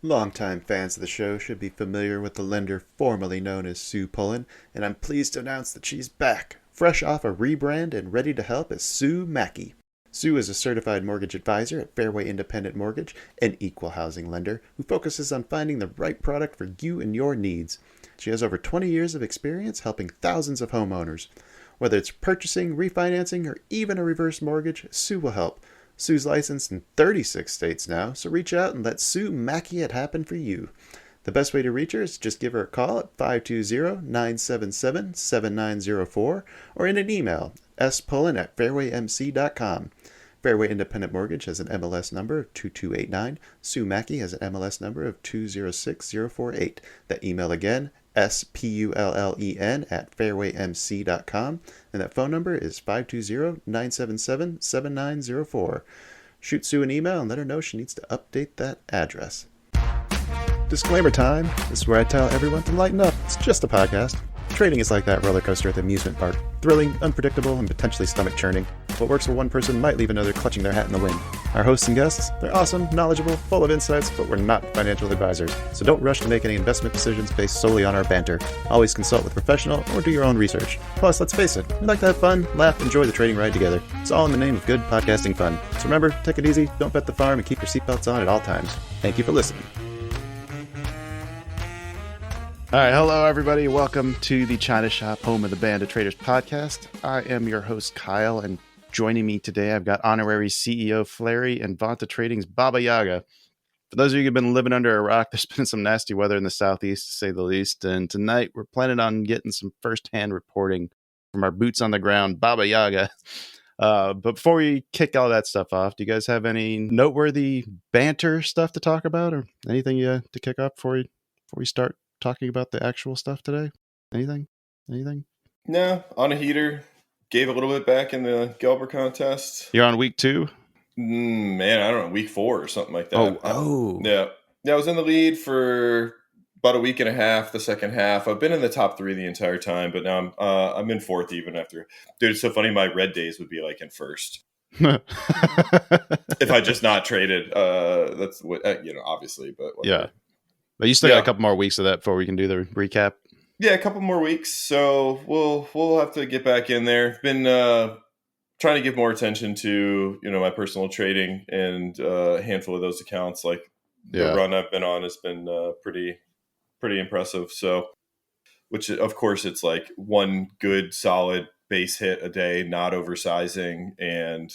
Longtime fans of the show should be familiar with the lender formerly known as Sue Pullen, and I'm pleased to announce that she's back, fresh off a rebrand and ready to help as Sue Mackey. Sue is a certified mortgage advisor at Fairway Independent Mortgage, an equal housing lender who focuses on finding the right product for you and your needs. She has over 20 years of experience helping thousands of homeowners. Whether it's purchasing, refinancing, or even a reverse mortgage, Sue will help. Sue's licensed in 36 states now, so reach out and let Sue Mackey it happen for you. The best way to reach her is just give her a call at 520-977-7904 or in an email, spullen@fairwaymc.com. Fairway Independent Mortgage has an MLS number of 2289. Sue Mackey has an MLS number of 206048. That email again, spullen@fairwaymc.com, and that phone number is 520-977-7904. Shoot Sue an email and let her know she needs to update that address. Disclaimer time. This is where I tell everyone to lighten up. It's just a podcast. Trading is like that roller coaster at the amusement park. Thrilling, unpredictable, and potentially stomach-churning. What works for one person might leave another clutching their hat in the wind. Our hosts and guests, they're awesome, knowledgeable, full of insights, but we're not financial advisors. So don't rush to make any investment decisions based solely on our banter. Always consult with a professional or do your own research. Plus, let's face it, we like to have fun, laugh, enjoy the trading ride together. It's all in the name of good podcasting fun. So remember, take it easy, don't bet the farm, and keep your seatbelts on at all times. Thank you for listening. All right, hello everybody. Welcome to the China Shop, home of the Band of Traders podcast. I am your host, Kyle, and joining me today, I've got honorary CEO Flary and Vanta Trading's Baba Yaga. For those of you who've been living under a rock, there's been some nasty weather in the southeast, to say the least, and tonight we're planning on getting some firsthand reporting from our boots on the ground, Baba Yaga. But before we kick all that stuff off, do you guys have any noteworthy banter stuff to talk about, or anything to kick off before we start talking about the actual stuff today? Anything? No, on a heater. Gave a little bit back in the Gelber contest. You're on week 2? Man, I don't know, week 4 or something like that. Oh. Yeah, I was in the lead for about a week and a half, the second half. I've been in the top 3 the entire time, but now I'm in 4th even after. Dude, it's so funny. My red days would be like in 1st. If I just not traded. That's what, obviously, but whatever. Yeah. But you still got a couple more weeks of that before we can do the recap. Yeah, a couple more weeks. So we'll have to get back in there. Been trying to give more attention to my personal trading and a handful of those accounts. Like the run I've been on has been pretty impressive. So, which of course it's like one good solid base hit a day, not oversizing and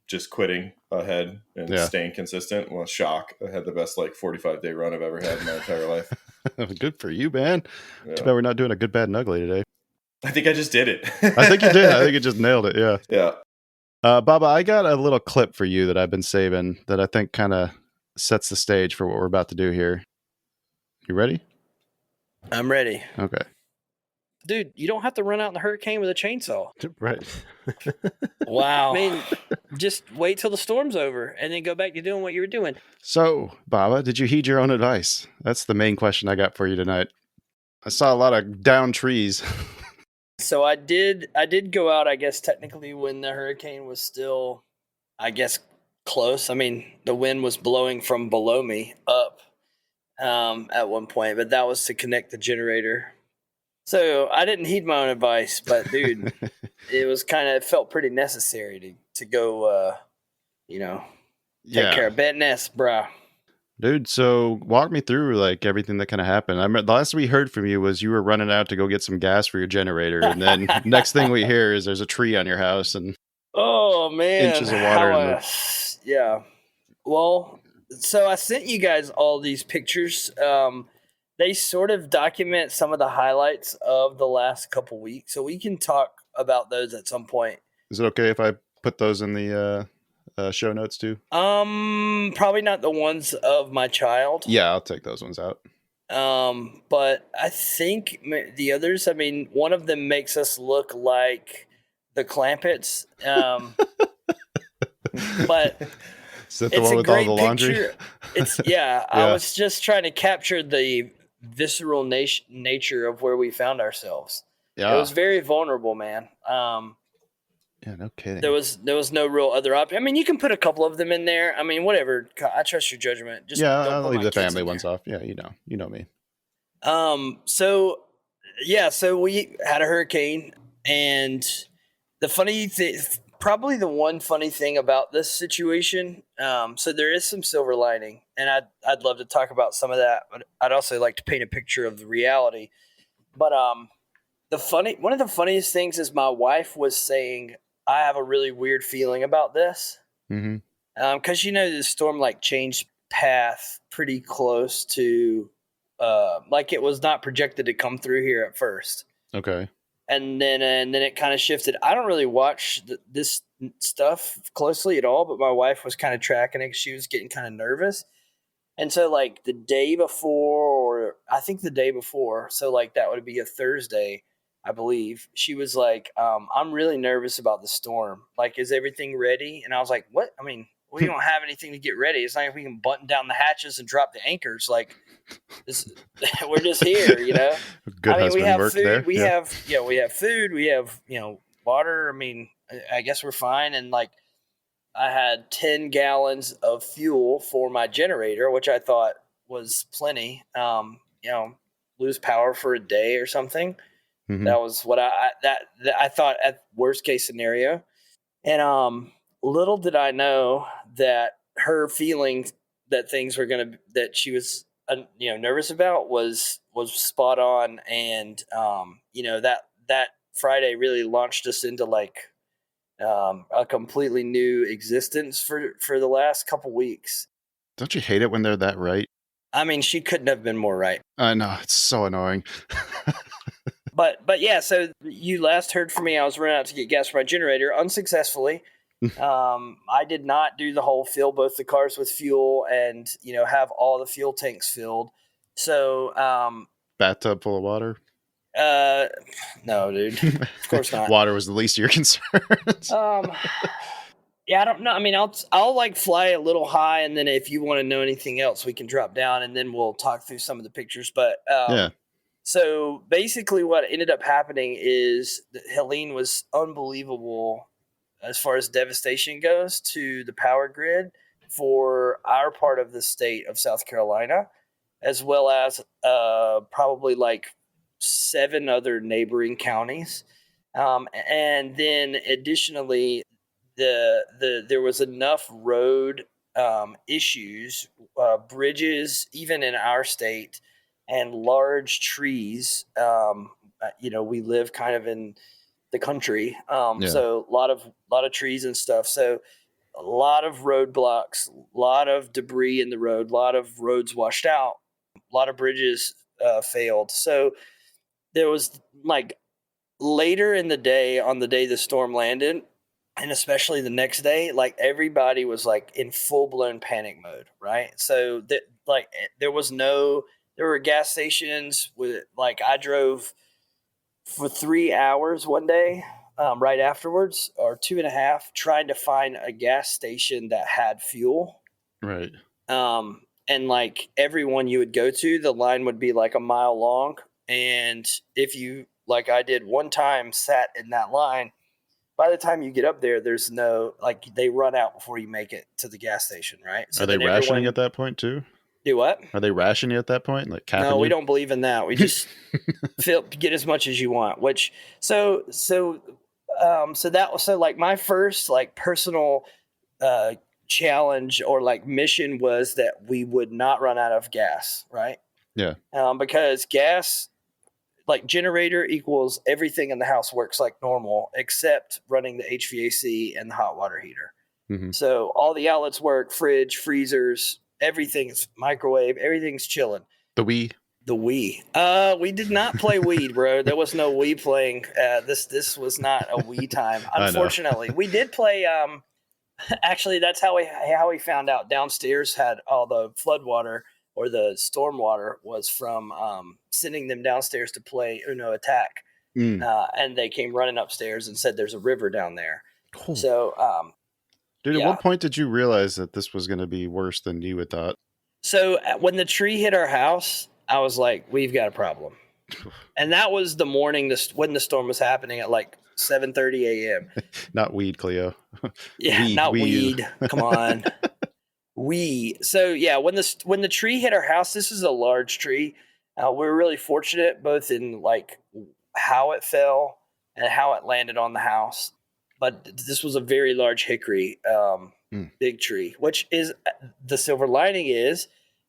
just quitting ahead and staying consistent. Well, shock. I had the best 45-day run I've ever had in my entire life. Good for you, man. Yeah. Too bad we're not doing a good, bad, and ugly today. I think I just did it. I think you did. I think you just nailed it. Yeah. Yeah. Baba, I got a little clip for you that I've been saving that I think kind of sets the stage for what we're about to do here. You ready? I'm ready. Okay. Dude, you don't have to run out in the hurricane with a chainsaw. Right. Wow. I mean, just wait till the storm's over and then go back to doing what you were doing. So, Baba, did you heed your own advice? That's the main question I got for you tonight. I saw a lot of down trees. So I did go out, I guess, technically when the hurricane was still, I guess, close. I mean, the wind was blowing from below me up at one point, but that was to connect the generator. So I didn't heed my own advice, but dude, it felt pretty necessary to go, take care of business, bro. Dude, so walk me through everything that kind of happened. I remember the last we heard from you was you were running out to go get some gas for your generator, and then next thing we hear is there's a tree on your house and inches of water. Yeah. Well, so I sent you guys all these pictures. They sort of document some of the highlights of the last couple weeks, so we can talk about those at some point. Is it okay if I put those in the show notes too? Probably not the ones of my child. Yeah, I'll take those ones out. But I think the others, I mean, one of them makes us look like the Clampets. But is that the one with all the laundry? Picture. Yeah, I was just trying to capture the visceral nature of where we found ourselves. Yeah. It was very vulnerable, man. Yeah, no kidding. There was no real other option. I mean, you can put a couple of them in there. I mean, whatever. I trust your judgment. Just yeah, don't I'll put leave my the kids family in ones there. off. Yeah, you know me. So we had a hurricane, and the funny thing, probably the one funny thing about this situation. So there is some silver lining, and I'd love to talk about some of that, but I'd also like to paint a picture of the reality. But one of the funniest things is my wife was saying, I have a really weird feeling about this. Mm-hmm. Because the storm like changed path pretty close to, like it was not projected to come through here at first, Okay. and then it kind of shifted. I don't really watch this stuff closely at all, but my wife was kind of tracking it 'cause she was getting kind of nervous, and so like the day before, or I think the day before, so like that would be a Thursday, I believe. She was like, "I'm really nervous about the storm. Like, is everything ready?" And I was like, "What? I mean, we don't have anything to get ready. It's not like we can button down the hatches and drop the anchors. Like, this, we're just here, Good I mean, we husband have work food. there. We Yeah. have we have food. We have water. I mean, I guess we're fine. And like, I had 10 gallons of fuel for my generator, which I thought was plenty. Lose power for a day or something. Mm-hmm. That was what that I thought at worst case scenario. And little did I know that her feeling that things were that she was nervous about was spot on. And that Friday really launched us into like a completely new existence for the last couple weeks. Don't you hate it when they're that right? I mean, she couldn't have been more right. I know, it's so annoying. But yeah, so you last heard from me. I was running out to get gas for my generator unsuccessfully. I did not do the whole fill both the cars with fuel and have all the fuel tanks filled. So Bathtub full of water? No, dude, of course not. Water was the least of your concerns. Yeah, I don't know. I mean, I'll like fly a little high, and then if you want to know anything else, we can drop down, and then we'll talk through some of the pictures. But Yeah. So basically, what ended up happening is that Helene was unbelievable as far as devastation goes to the power grid for our part of the state of South Carolina, as well as probably like 7 other neighboring counties. And then additionally, there was enough road issues, bridges, even in our state, and large trees. We live kind of in the country, so a lot of trees and stuff. So a lot of roadblocks, a lot of debris in the road, a lot of roads washed out, a lot of bridges failed. So there was like later in the day, on the day the storm landed, and especially the next day, like everybody was like in full blown panic mode, right? So that like there were gas stations with like I drove for 3 hours one day, right afterwards, or 2.5, trying to find a gas station that had fuel. Right. And like everyone you would go to, the line would be like a mile long. And if you, like I did one time, sat in that line, by the time you get up there, there's no, like, they run out before you make it to the gas station, right? So Are they rationing at that point too? Do what? Are they rationing at that point? Like capping No, we you? don't believe in that. We just get as much as you want. Which so like my first like personal challenge or like mission was that we would not run out of gas, right? Yeah. Because gas, like generator equals everything in the house works like normal except running the HVAC and the hot water heater. Mm-hmm. So all the outlets work, fridge, freezers, everything's microwave, everything's chilling. The Wii. We did not play weed, bro. There was no Wii playing. This was not a Wii time. Unfortunately, we did play. Actually, that's how we found out. Downstairs had all the flood water or the storm water was from sending them downstairs to play Uno Attack, and they came running upstairs and said there's a river down there. Cool. So, dude, at what point did you realize that this was going to be worse than you had thought? So when the tree hit our house, I was like, we've got a problem. And that was the morning when the storm was happening at like 7:30 a.m. Not weed, Cleo. Yeah, not weed. Come on. So yeah, when the tree hit our house, this is a large tree. We were really fortunate both in like how it fell and how it landed on the house. But this was a very large hickory, big tree, which is the silver lining is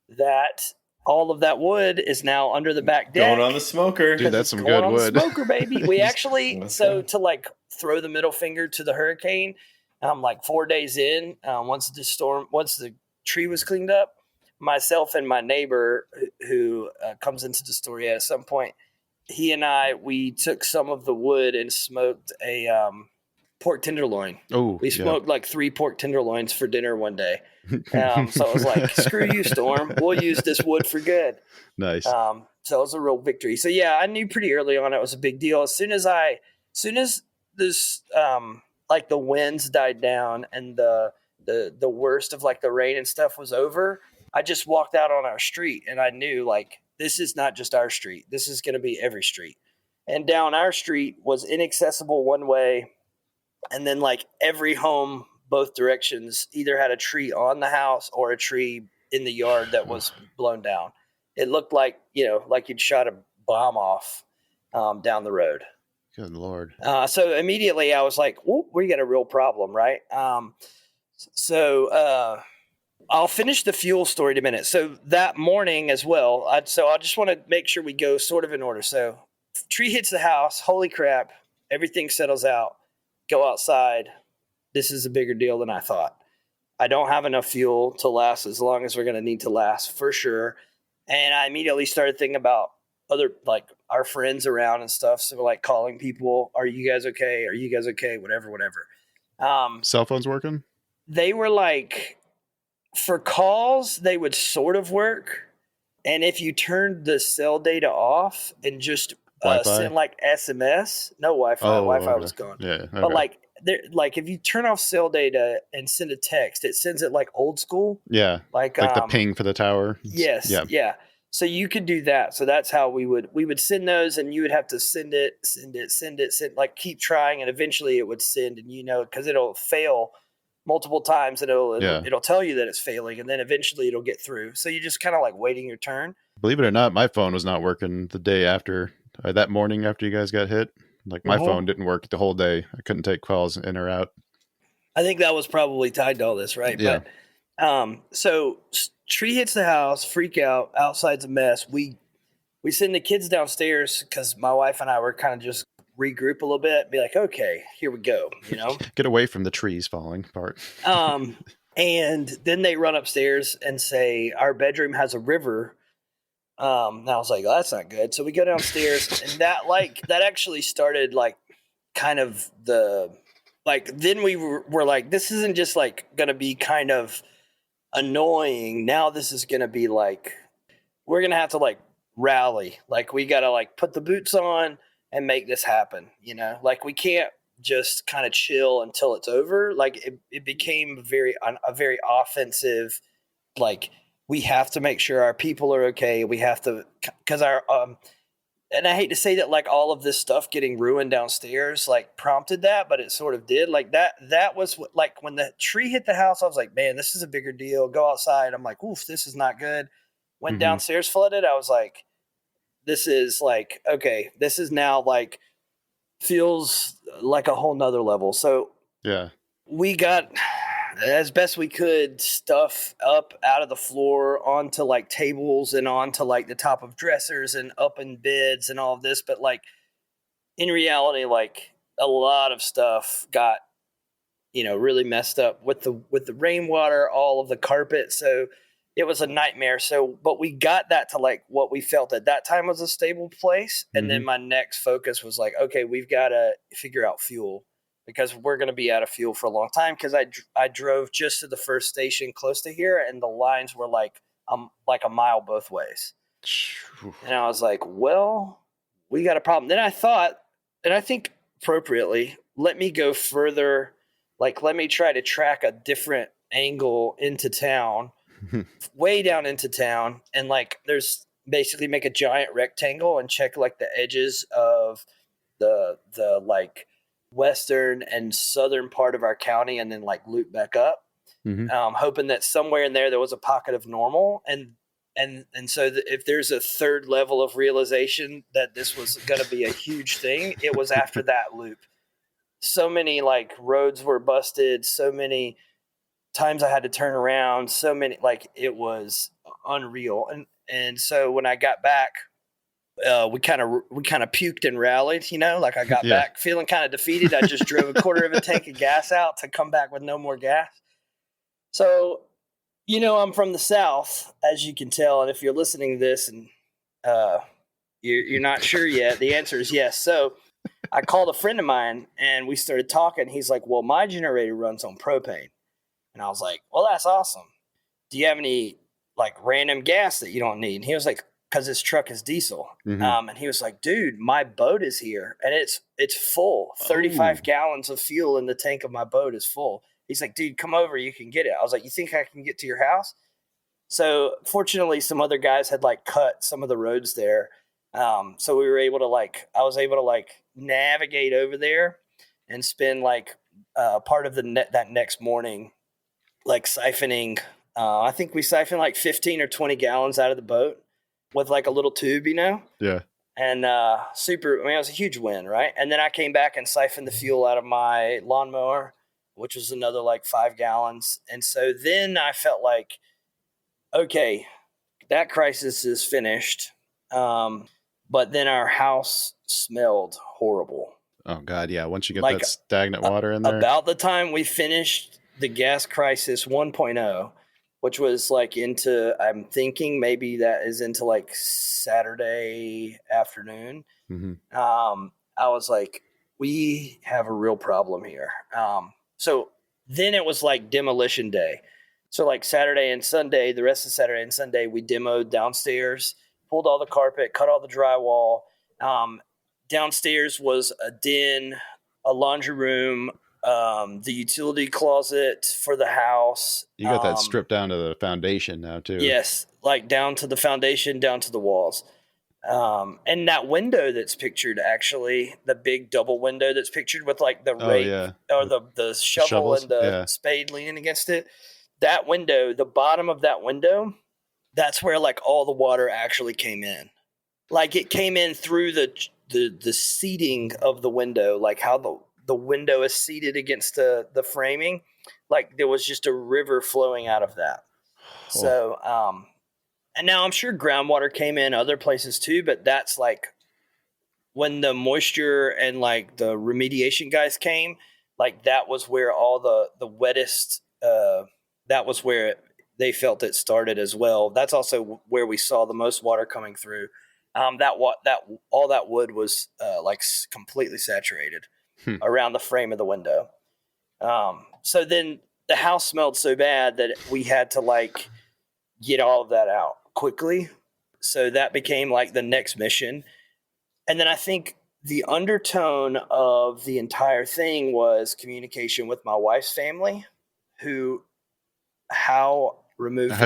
that all of that wood is now under the back deck. Going on the smoker. Dude, that's some good wood. The smoker, baby. We actually, Let's so go. to like throw the middle finger to the hurricane, like 4 days in, once the tree was cleaned up, myself and my neighbor who comes into the story at some point, he and we took some of the wood and smoked a pork tenderloin. Oh, We smoked like 3 pork tenderloins for dinner one day. So I was like, screw you, Storm. We'll use this wood for good. Nice. So it was a real victory. So yeah, I knew pretty early on it was a big deal. As soon as this like the winds died down and the worst of like the rain and stuff was over, I just walked out on our street and I knew like this is not just our street. This is going to be every street. And down our street was inaccessible one way, and then like every home both directions either had a tree on the house or a tree in the yard that was blown down. It looked like, like you'd shot a bomb off down the road. Good Lord. So immediately I was like, whoop, we got a real problem, right? So I'll finish the fuel story in a minute. So that morning as well, I just want to make sure we go sort of in order. So tree hits the house. Holy crap. Everything settles out. Go outside. This is a bigger deal than I thought. I don't have enough fuel to last as long as we're going to need to last for sure. And I immediately started thinking about other, like our friends around and stuff. So we're like calling people, are you guys okay? Are you guys okay? Whatever. Cell phones working? They were like, for calls, they would sort of work. And if you turned the cell data off and just send like SMS, no Wi-Fi. Wi-Fi was gone. Yeah. Okay. But like if you turn off cell data and send a text, it sends it like old school. Yeah. Like the ping for the tower. Yes. Yeah. So you could do that. So that's how we would send those, and you would have to send, like keep trying, and eventually it would send, and because it'll fail multiple times, and it'll tell you that it's failing, and then eventually it'll get through. So you're just kind of like waiting your turn. Believe it or not, my phone was not working the day after, that morning after you guys got hit. Like my phone didn't work the whole day. I couldn't take calls in or out. I think that was probably tied to all this, right? Yeah. But so tree hits the house, freak out, outside's a mess. We send the kids downstairs because my wife and I were kind of just regroup a little bit, be like, okay, here we go, Get away from the trees falling apart. And then they run upstairs and say, our bedroom has a river. And I was like, oh, that's not good. So we go downstairs, and that actually started like kind of then we were like, this isn't just like going to be kind of annoying. Now this is going to be like, we're going to have to like rally. Like we got to like put the boots on and make this happen. Like we can't just kind of chill until it's over. Like it became a very offensive, like, we have to make sure our people are okay. We have to, because our, and I hate to say that like all of this stuff getting ruined downstairs like prompted that, but it sort of did. Like that was what, like when the tree hit the house, I was like, man, this is a bigger deal. Go outside. I'm like, oof, this is not good. When downstairs flooded, I was like, this is like, okay, this is now like, feels like a whole nother level. So yeah, we got, as best we could, stuff up out of the floor onto like tables and onto like the top of dressers and up in beds and all of this. But like in reality, like a lot of stuff got, really messed up with the rainwater, all of the carpet. So it was a nightmare. So, but we got that to like what we felt at that time was a stable place. And then my next focus was like, okay, we've got to figure out fuel, because we're going to be out of fuel for a long time. Because I drove just to the first station close to here, and the lines were like a mile both ways. And I was like, well, we got a problem. Then I thought, and I think appropriately, let me go further. Like, let me try to track a different angle into town, way down into town. And like, there's basically make a giant rectangle and check like the edges of the like western and southern part of our county and then like loop back up, hoping that somewhere in there was a pocket of normal. And so if there's a third level of realization that this was going to be a huge thing, it was after that loop. So many like roads were busted, so many times I had to turn around, so many, like it was unreal. And so when I got back, we kind of puked and rallied, like I got back feeling kind of defeated. I just drove a quarter of a tank of gas out to come back with no more gas. So, I'm from the South, as you can tell. And if you're listening to this and you're not sure yet, the answer is yes. So I called a friend of mine and we started talking. He's like, well, my generator runs on propane. And I was like, well, that's awesome. Do you have any like random gas that you don't need? And he was like, because his truck is diesel. And he was like, dude, my boat is here and it's full. 35 gallons of fuel in the tank of my boat is full. He's like, dude, come over, you can get it. I was like, you think I can get to your house? So fortunately, some other guys had like cut some of the roads there. So we were able to I was able to navigate over there and spend part of that next morning, siphoning. I think we siphoned 15 or 20 gallons out of the boat with a little tube, Yeah. And it was a huge win, right? And then I came back and siphoned the fuel out of my lawnmower, which was another 5 gallons. And so then I felt like, okay, that crisis is finished. But then our house smelled horrible. Oh God, yeah. Once you get that stagnant water in there. About the time we finished the gas crisis 1.0, which was I'm thinking maybe that is into Saturday afternoon. I was like, we have a real problem here. So then it was demolition day. So Saturday and Sunday, the rest of Saturday and Sunday, we demoed downstairs, pulled all the carpet, cut all the drywall. Downstairs was a den, a laundry room, the utility closet for the house. You got that stripped down to the foundation now too. Yes, down to the foundation, down to the walls. And that window that's pictured, actually, the big double window that's pictured with the rake or the shovel and the spade leaning against it. That window, the bottom of that window, that's where all the water actually came in. It came in through the seating of the window, how the window is seated against the framing. There was just a river flowing out of that. Oh. So, and now I'm sure groundwater came in other places too, but that's when the moisture and the remediation guys came, that was where all the wettest, that was where they felt it started as well. That's also where we saw the most water coming through. All that wood was completely saturated around the frame of the window. So then the house smelled so bad that we had to get all of that out quickly. So that became the next mission. And then I think the undertone of the entire thing was communication with my wife's family, how'd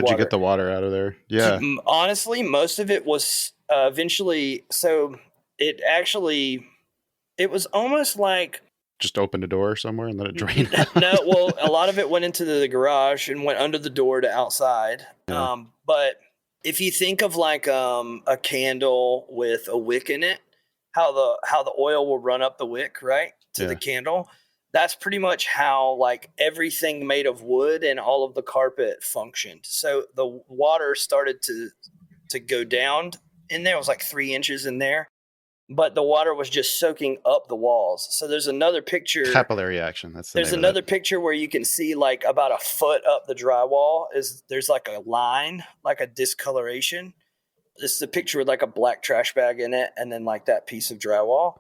you get the water out of there? Yeah. Honestly, most of it was eventually. So it was almost just opened a door somewhere and let it drain out. No, well, a lot of it went into the garage and went under the door to outside. Yeah. But if you think of a candle with a wick in it, how the oil will run up the wick, right, to the candle. That's pretty much how everything made of wood and all of the carpet functioned. So the water started to go down in there. It was 3 inches in there, but the water was just soaking up the walls. So there's another picture. Capillary action. There's another picture where you can see about a foot up the drywall there's a line, a discoloration. This is a picture with a black trash bag in it, and then that piece of drywall.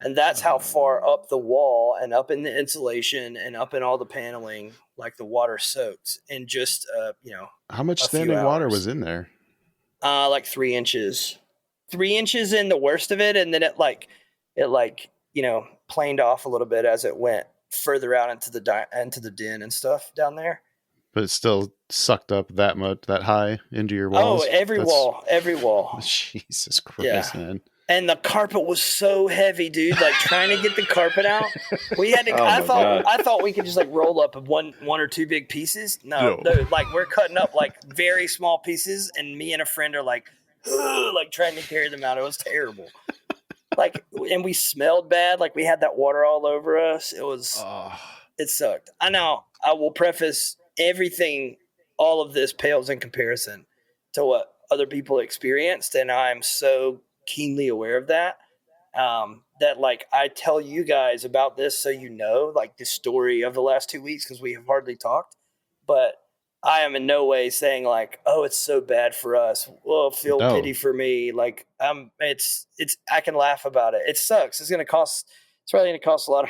And that's how far up the wall and up in the insulation and up in all the paneling, the water soaked in just, how much standing water was in there? 3 inches. 3 inches in the worst of it. And then it planed off a little bit as it went further out into the den and stuff down there. But it still sucked up that high into your walls? Oh, every wall. Jesus Christ, man. And the carpet was so heavy, dude. Like trying to get the carpet out, we had to. Oh my God. I thought we could just like roll up one or two big pieces. No, like we're cutting up like very small pieces, and me and a friend are like trying to carry them out. It was terrible. Like, and we smelled bad. Like we had that water all over us. It sucked. I know. I will preface everything. All of this pales in comparison to what other people experienced, and I'm so keenly aware of that. That like I tell you guys about this so you know like the story of the last 2 weeks because we have hardly talked, but I am in no way saying like, oh, it's so bad for us. Well, feel pity for me. Like it's I can laugh about it. It sucks. It's probably gonna cost a lot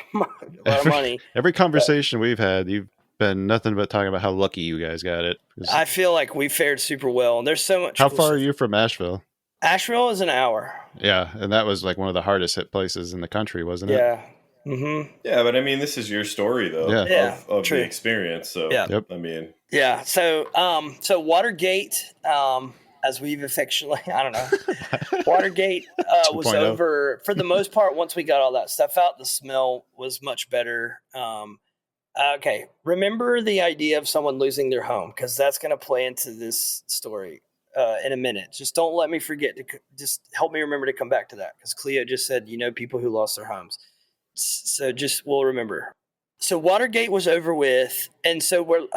of money. Every conversation we've had, you've been nothing but talking about how lucky you guys got it. I feel like we fared super well, and there's so much. How far are you from Asheville? Asheville is an hour. Yeah, and that was like one of the hardest hit places in the country, wasn't it? Yeah. Mm-hmm. Yeah, but I mean, this is your story though, of the experience. So, I mean, yeah. So Watergate, as we've affectionately, I don't know, Watergate was over for the most part. Once we got all that stuff out, the smell was much better. Okay, remember the idea of someone losing their home because that's going to play into this story. In a minute. Just don't let me forget to just help me remember to come back to that because Cleo just said, people who lost their homes. So we'll remember. So Watergate was over with. And so we're,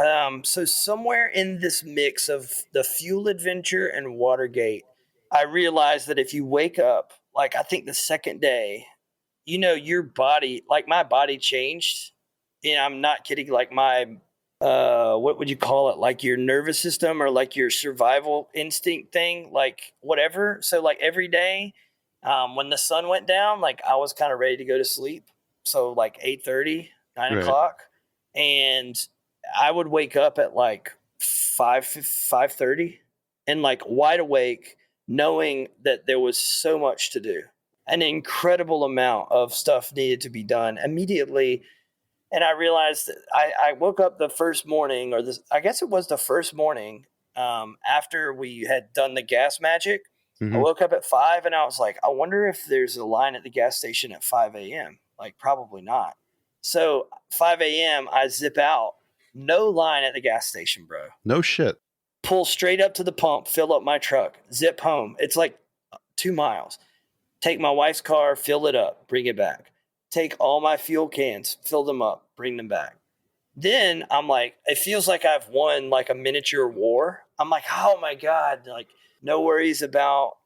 so somewhere in this mix of the fuel adventure and Watergate, I realized that if you wake up, like I think the second day, your body, like my body changed. And I'm not kidding. Like my, what would you call it? Like your nervous system or like your survival instinct thing, like whatever. So like every day, when the sun went down, like I was kind of ready to go to sleep. So like 8:30, 9:00, and I would wake up at like 5:30 and like wide awake, knowing that there was so much to do. An incredible amount of stuff needed to be done immediately. And I realized that I woke up the first morning, I guess it was the first morning after we had done the gas magic. Mm-hmm. I woke up at 5 and I was like, I wonder if there's a line at the gas station at 5 a.m. Like, probably not. So 5 a.m. I zip out. No line at the gas station, bro. No shit. Pull straight up to the pump, fill up my truck, zip home. It's like 2 miles. Take my wife's car, fill it up, bring it back. Take all my fuel cans, fill them up, bring them back. Then I'm like, it feels like I've won like a miniature war. I'm like, oh my God, like no worries about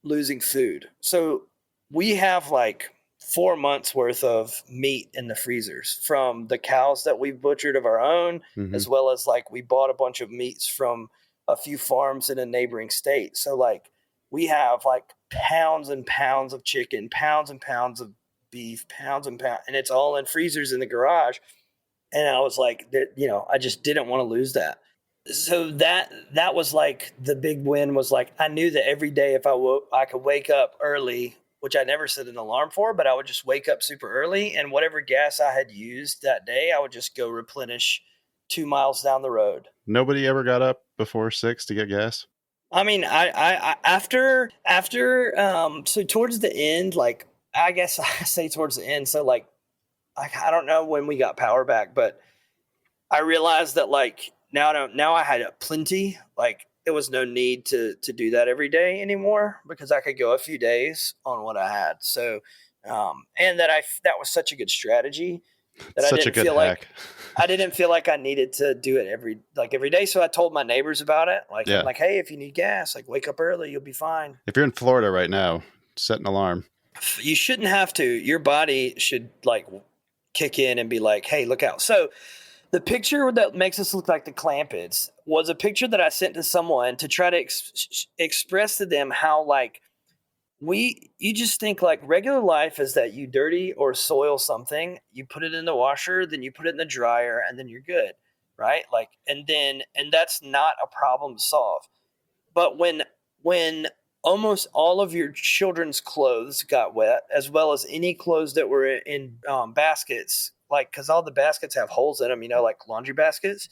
losing food. So we have like 4 months worth of meat in the freezers from the cows that we butchered of our own, as well as like we bought a bunch of meats from a few farms in a neighboring state. So like we have like pounds and pounds of chicken, pounds and pounds of beef, pounds and pounds, and it's all in freezers in the garage. And I was like, I just didn't want to lose that. So that was like the big win was like, I knew that every day if I could wake up early, which I never set an alarm for, but I would just wake up super early and whatever gas I had used that day, I would just go replenish 2 miles down the road. Nobody ever got up before 6 to get gas? I mean, I after so towards the end, like, I guess I say towards the end. So like I don't know when we got power back, but I realized that like now I had plenty. Like it was no need to do that every day anymore because I could go a few days on what I had. So, and that was such a good strategy that I didn't feel like I needed to do it every day. So I told my neighbors about it. Like, I'm like, hey, if you need gas, like wake up early, you'll be fine. If you're in Florida right now, set an alarm. You shouldn't have to. Your body should like kick in and be like, hey, look out. So the picture that makes us look like the Clampets was a picture that I sent to someone to try to express to them how like you just think like regular life is that you dirty or soil something, you put it in the washer, then you put it in the dryer, and then you're good, right? Like, and that's not a problem to solve. But when almost all of your children's clothes got wet, as well as any clothes that were in baskets, like, because all the baskets have holes in them, like laundry baskets.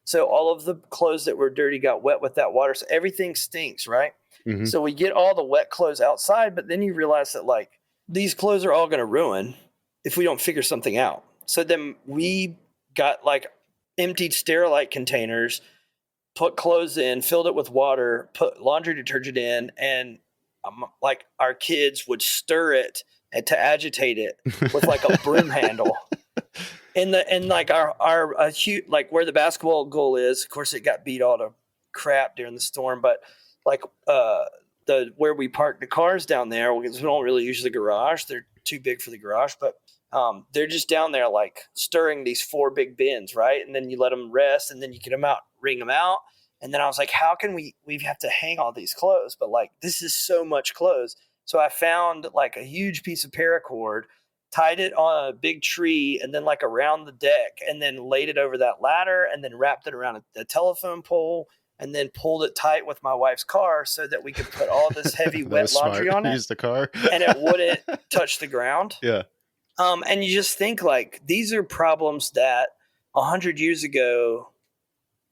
So all of the clothes that were dirty got wet with that water. So everything stinks, right? Mhm. So we get all the wet clothes outside, but then you realize that like these clothes are all going to ruin if we don't figure something out. So then we got like emptied Sterilite containers, put clothes in, filled it with water, put laundry detergent in, and like our kids would stir it and to agitate it with like a broom handle. And like our huge, like where the basketball goal is, of course it got beat all to crap during the storm, but like the where we park the cars down there, because we don't really use the garage, they're too big for the garage, but they're just down there like stirring these 4 big bins, right? And then you let them rest, and then you get them out, wring them out. And then I was like, how can we have to hang all these clothes, but like this is so much clothes. So I found like a huge piece of paracord, tied it on a big tree, and then like around the deck, and then laid it over that ladder, and then wrapped it around a telephone pole, and then pulled it tight with my wife's car so that we could put all this heavy wet laundry on it. Use the car. And it wouldn't touch the ground. Yeah. And you just think like these are problems that 100 years ago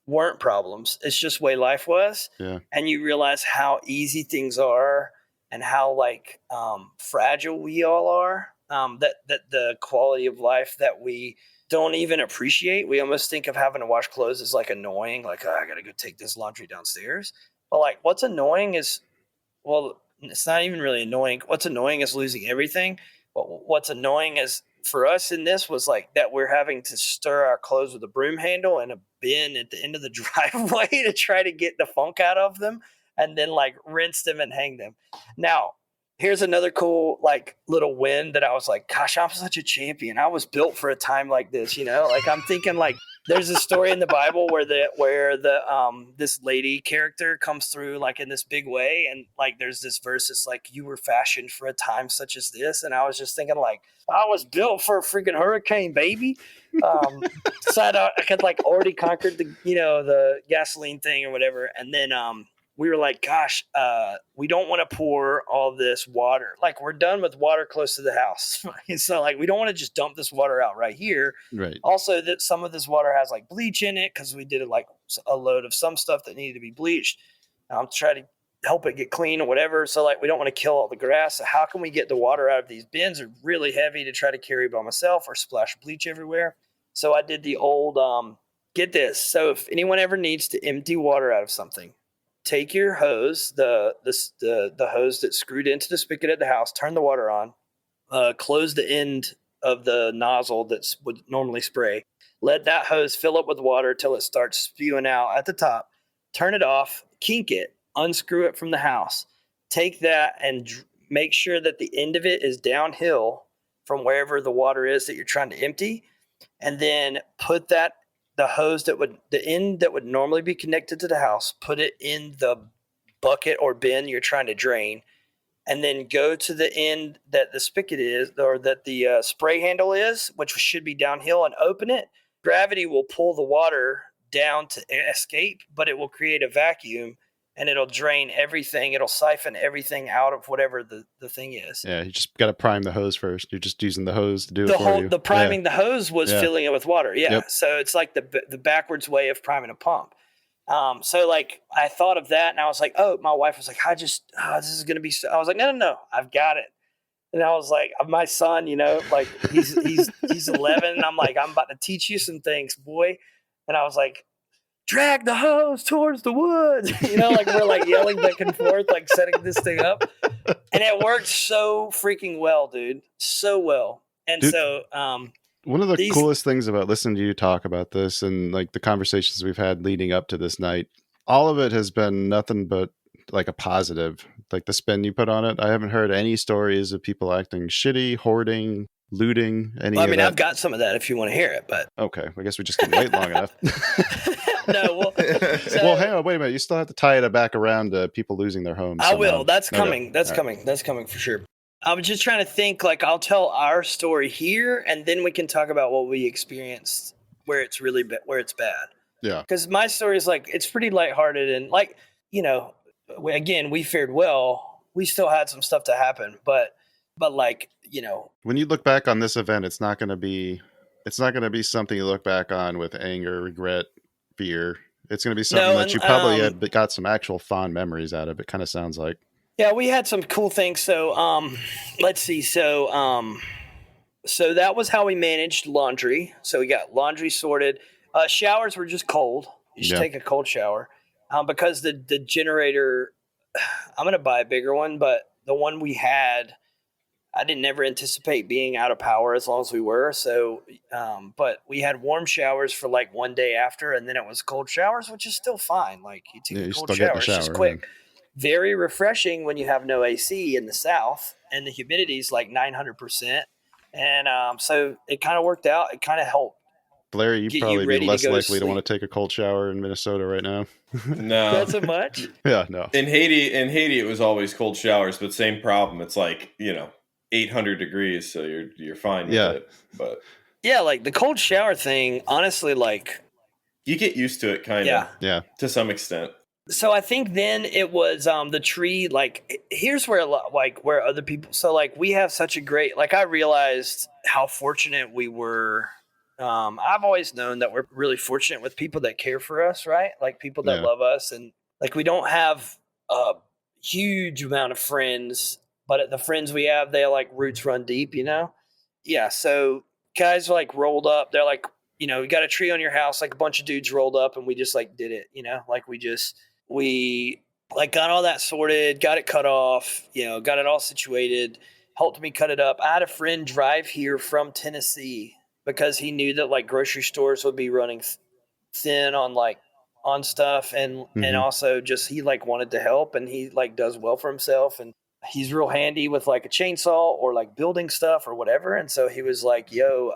weren't problems. It's just the way life was. Yeah. And you realize how easy things are and how like fragile we all are. That the quality of life that we don't even appreciate. We almost think of having to wash clothes as like annoying. Like, oh, I got to go take this laundry downstairs. But like what's annoying is, well, it's not even really annoying. What's annoying is losing everything. But what's annoying is for us in this was like that we're having to stir our clothes with a broom handle and a bin at the end of the driveway to try to get the funk out of them, and then like rinse them and hang them. Now, here's another cool like little win that I was like, gosh, I'm such a champion. I was built for a time like this, you know? Like I'm thinking like there's a story in the Bible where this lady character comes through like in this big way, and like there's this verse that's like, you were fashioned for a time such as this. And I was just thinking like, I was built for a freaking hurricane, baby. So I had like already conquered the gasoline thing or whatever. And then we were like, gosh, we don't want to pour all this water. Like we're done with water close to the house. So like, we don't want to just dump this water out right here. Right. Also that some of this water has like bleach in it, because we did like a load of some stuff that needed to be bleached. I'm trying to help it get clean or whatever. So like, we don't want to kill all the grass. So how can we get the water out of these bins? Are really heavy to try to carry by myself or splash bleach everywhere. So I did the old, get this. So if anyone ever needs to empty water out of something, take your hose, the hose that's screwed into the spigot at the house, turn the water on, close the end of the nozzle that would normally spray. Let that hose fill up with water till it starts spewing out at the top. Turn it off, kink it, unscrew it from the house. Take that and make sure that the end of it is downhill from wherever the water is that you're trying to empty. And then put the end that would normally be connected to the house, put it in the bucket or bin you're trying to drain, and then go to the end that the spigot is, or that the spray handle is, which should be downhill, and open it. Gravity will pull the water down to escape, but it will create a vacuum, and it'll drain everything. It'll siphon everything out of whatever the thing is. Yeah, you just got to prime the hose first. You're just using the hose to do it for you. The priming the hose was filling it with water. Yeah. Yep. So it's like the backwards way of priming a pump. So like I thought of that, and I was like, oh, my wife was like, this is going to be, I was like, no, I've got it. And I was like, my son, like he's 11. And I'm like, I'm about to teach you some things, boy. And I was like, drag the hose towards the woods. Like we're like yelling back and forth, like setting this thing up. And it worked so freaking well, dude. So well. And dude, so one of the coolest things about listening to you talk about this and like the conversations we've had leading up to this night, all of it has been nothing but like a positive, like the spin you put on it. I haven't heard any stories of people acting shitty, hoarding, looting, any of that. I've got some of that if you want to hear it, but okay, I guess we just couldn't wait long enough. No, well, hang on, wait a minute. You still have to tie it back around to people losing their homes. I will. That's coming. That's coming. That's coming for sure. I was just trying to think, like, I'll tell our story here, and then we can talk about what we experienced where it's really where it's bad. Yeah. Because my story is like, it's pretty lighthearted, and like, again, we fared well. We still had some stuff to happen, but like, when you look back on this event, it's not going to be something you look back on with anger, regret, fear. It's going to be something No, that and you probably had got some actual fond memories out of. It kind of sounds like. yeah, we had some cool things. So let's see. So that was how we managed laundry. So we got laundry sorted. Showers were just cold. You should Yeah. take a cold shower because the generator. I'm gonna buy a bigger one, but the one we had, I didn't ever anticipate being out of power as long as we were. So, but we had warm showers for like one day after, and then it was cold showers, which is still fine. Like you take Yeah, a you cold still get in shower, the it's just shower. quick. Very refreshing when you have no AC in the South and the humidity is like 900%. And so it kind of worked out. It kind of helped Larry, you'd get you probably be ready to less go to likely to want sleep. to take a cold shower in Minnesota right now. No, Not so much. Yeah, no. In Haiti, it was always cold showers, but same problem. It's like 800 degrees, so you're fine with Yeah. it. But Yeah, like the cold shower thing, honestly, like, you get used to it, kind of, yeah. to some extent. So I think then it was the tree. Like here's where a lot, like where other people. So like we have such a great. Like I realized how fortunate we were. I've always known that we're really fortunate with people that care for us, right? Like people that Yeah. love us, and like we don't have a huge amount of friends, but the friends we have, they like roots run deep, you know. Yeah. So guys like rolled up. They're like, you got a tree on your house, like a bunch of dudes rolled up, and we just like did it, like we like got all that sorted, got it cut off, got it all situated, helped me cut it up. I had a friend drive here from Tennessee because he knew that like grocery stores would be running thin on stuff, and also just he like wanted to help, and he like does well for himself, and he's real handy with like a chainsaw or like building stuff or whatever. And so he was like, yo,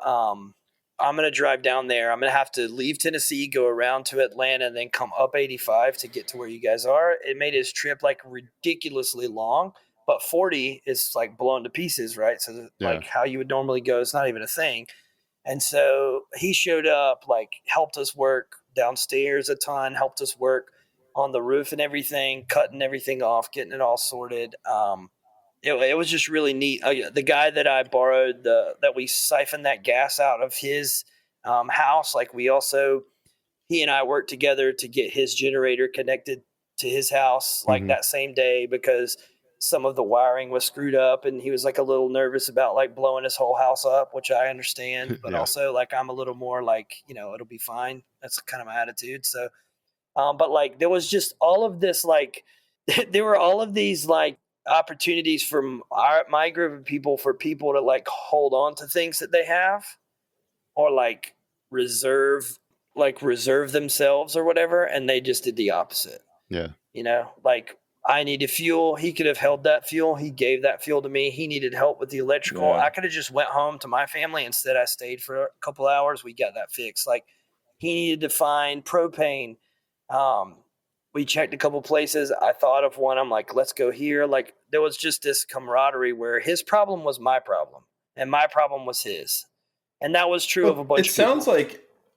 I'm going to drive down there. I'm going to have to leave Tennessee, go around to Atlanta, and then come up 85 to get to where you guys are. It made his trip like ridiculously long, but 40 is like blown to pieces, right? So like how you would normally go is not even a thing. And so he showed up, like helped us work downstairs a ton, helped us work on the roof and everything, cutting everything off, getting it all sorted. It was just really neat. The guy that I borrowed, that we siphoned that gas out of his house, like he and I worked together to get his generator connected to his house like that same day, because some of the wiring was screwed up, and he was like a little nervous about like blowing his whole house up, which I understand, but also like I'm a little more like, it'll be fine. That's kind of my attitude. So, but like there was just all of this, like there were all of these like opportunities from my group of people for people to like hold on to things that they have, or like reserve themselves or whatever, and they just did the opposite. Like I needed fuel, he could have held that fuel, he gave that fuel to me. He needed help with the electrical, I could have just went home to my family. Instead I stayed for a couple hours, we got that fixed. Like he needed to find propane. We checked a couple places. I thought of one. I'm like, let's go here. Like there was just this camaraderie where his problem was my problem and my problem was his. And that was true of a bunch of people. It sounds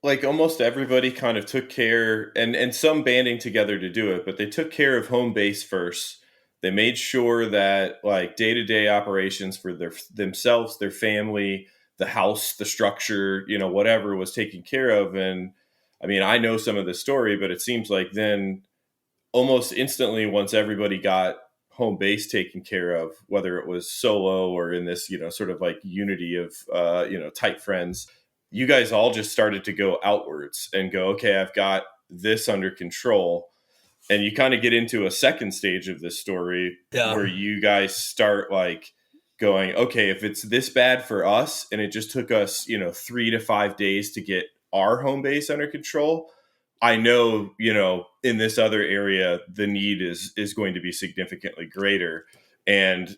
like almost everybody kind of took care, and some banding together to do it, but they took care of home base first. They made sure that like day-to-day operations for themselves, their family, the house, the structure, whatever was taken care of. And I mean, I know some of the story, but it seems like then almost instantly, once everybody got home base taken care of, whether it was solo or in this, sort of like unity of, tight friends, you guys all just started to go outwards and go, okay, I've got this under control. And you kind of get into a second stage of this story where you guys start like going, okay, if it's this bad for us and it just took us, 3 to 5 days to get our home base under control, I know, in this other area, the need is going to be significantly greater, and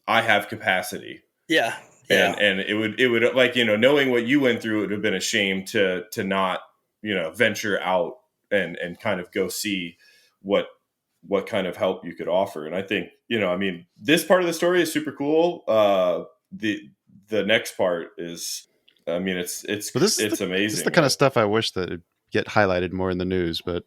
I have capacity. Yeah. And it would like, knowing what you went through, it would have been a shame to not, venture out and kind of go see what kind of help you could offer. And I think, I mean, this part of the story is super cool. The next part is, I mean, it's amazing. This is the kind of stuff I wish that it'd get highlighted more in the news, but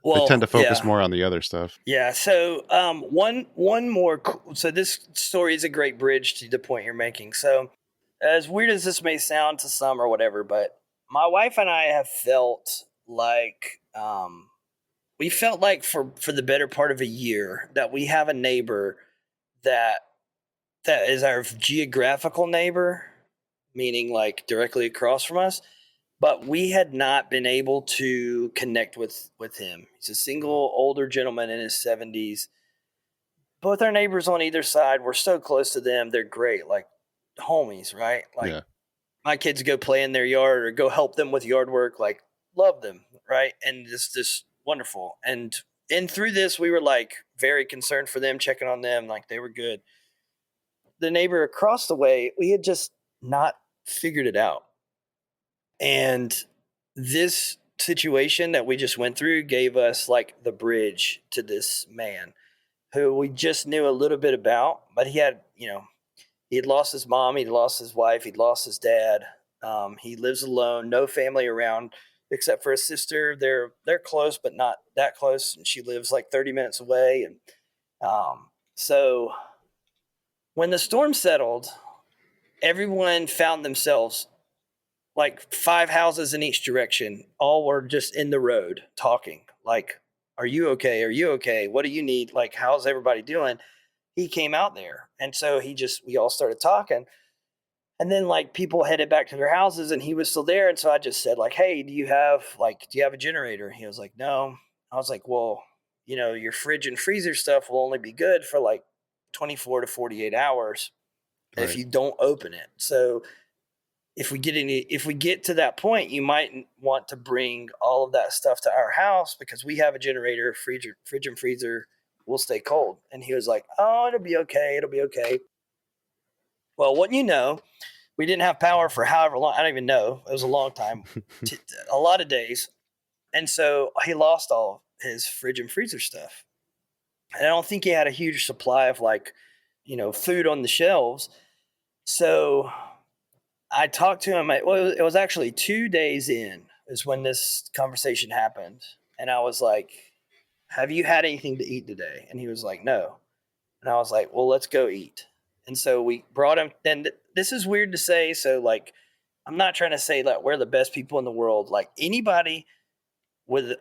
they tend to focus more on the other stuff. Yeah. So one more. So this story is a great bridge to the point you're making. So as weird as this may sound to some or whatever, but my wife and I have felt like we felt like for the better part of a year that we have a neighbor that is our geographical neighbor, meaning like directly across from us, but we had not been able to connect with him. He's a single older gentleman in his 70s. Both our neighbors on either side, we're so close to them. They're great, like homies, right? Like Yeah. my kids go play in their yard or go help them with yard work, like love them, right? And this wonderful. And through this, we were like very concerned for them, checking on them, like they were good. The neighbor across the way, we had just not figured it out. And this situation that we just went through gave us like the bridge to this man who we just knew a little bit about, but he had, he had lost his mom, he'd lost his wife, he'd lost his dad. He lives alone, no family around except for his sister. They're close, but not that close, and she lives like 30 minutes away. And so when the storm settled, everyone found themselves like 5 houses in each direction. All were just in the road talking, like, "Are you okay? Are you okay? What do you need? Like, how's everybody doing?" He came out there, and so we all started talking. And then like people headed back to their houses and he was still there. And so I just said like, "Hey, do you have a generator?" He was like, "No." I was like, "Well, your fridge and freezer stuff will only be good for like 24 to 48 hours if Right. you don't open it. So if we get to that point, you might want to bring all of that stuff to our house because we have a generator, fridge and freezer will stay cold." And he was like, "Oh, it'll be okay. It'll be okay." Well, wouldn't you know, we didn't have power for however long. I don't even know. It was a long time, a lot of days. And so he lost all his fridge and freezer stuff. And I don't think he had a huge supply of food on the shelves. So I talked to him. Well, it was actually 2 days in is when this conversation happened. And I was like, "Have you had anything to eat today?" And he was like, "No." And I was like, "Well, let's go eat." And so we brought him. And this is weird to say. So like, I'm not trying to say that we're the best people in the world. Like anybody with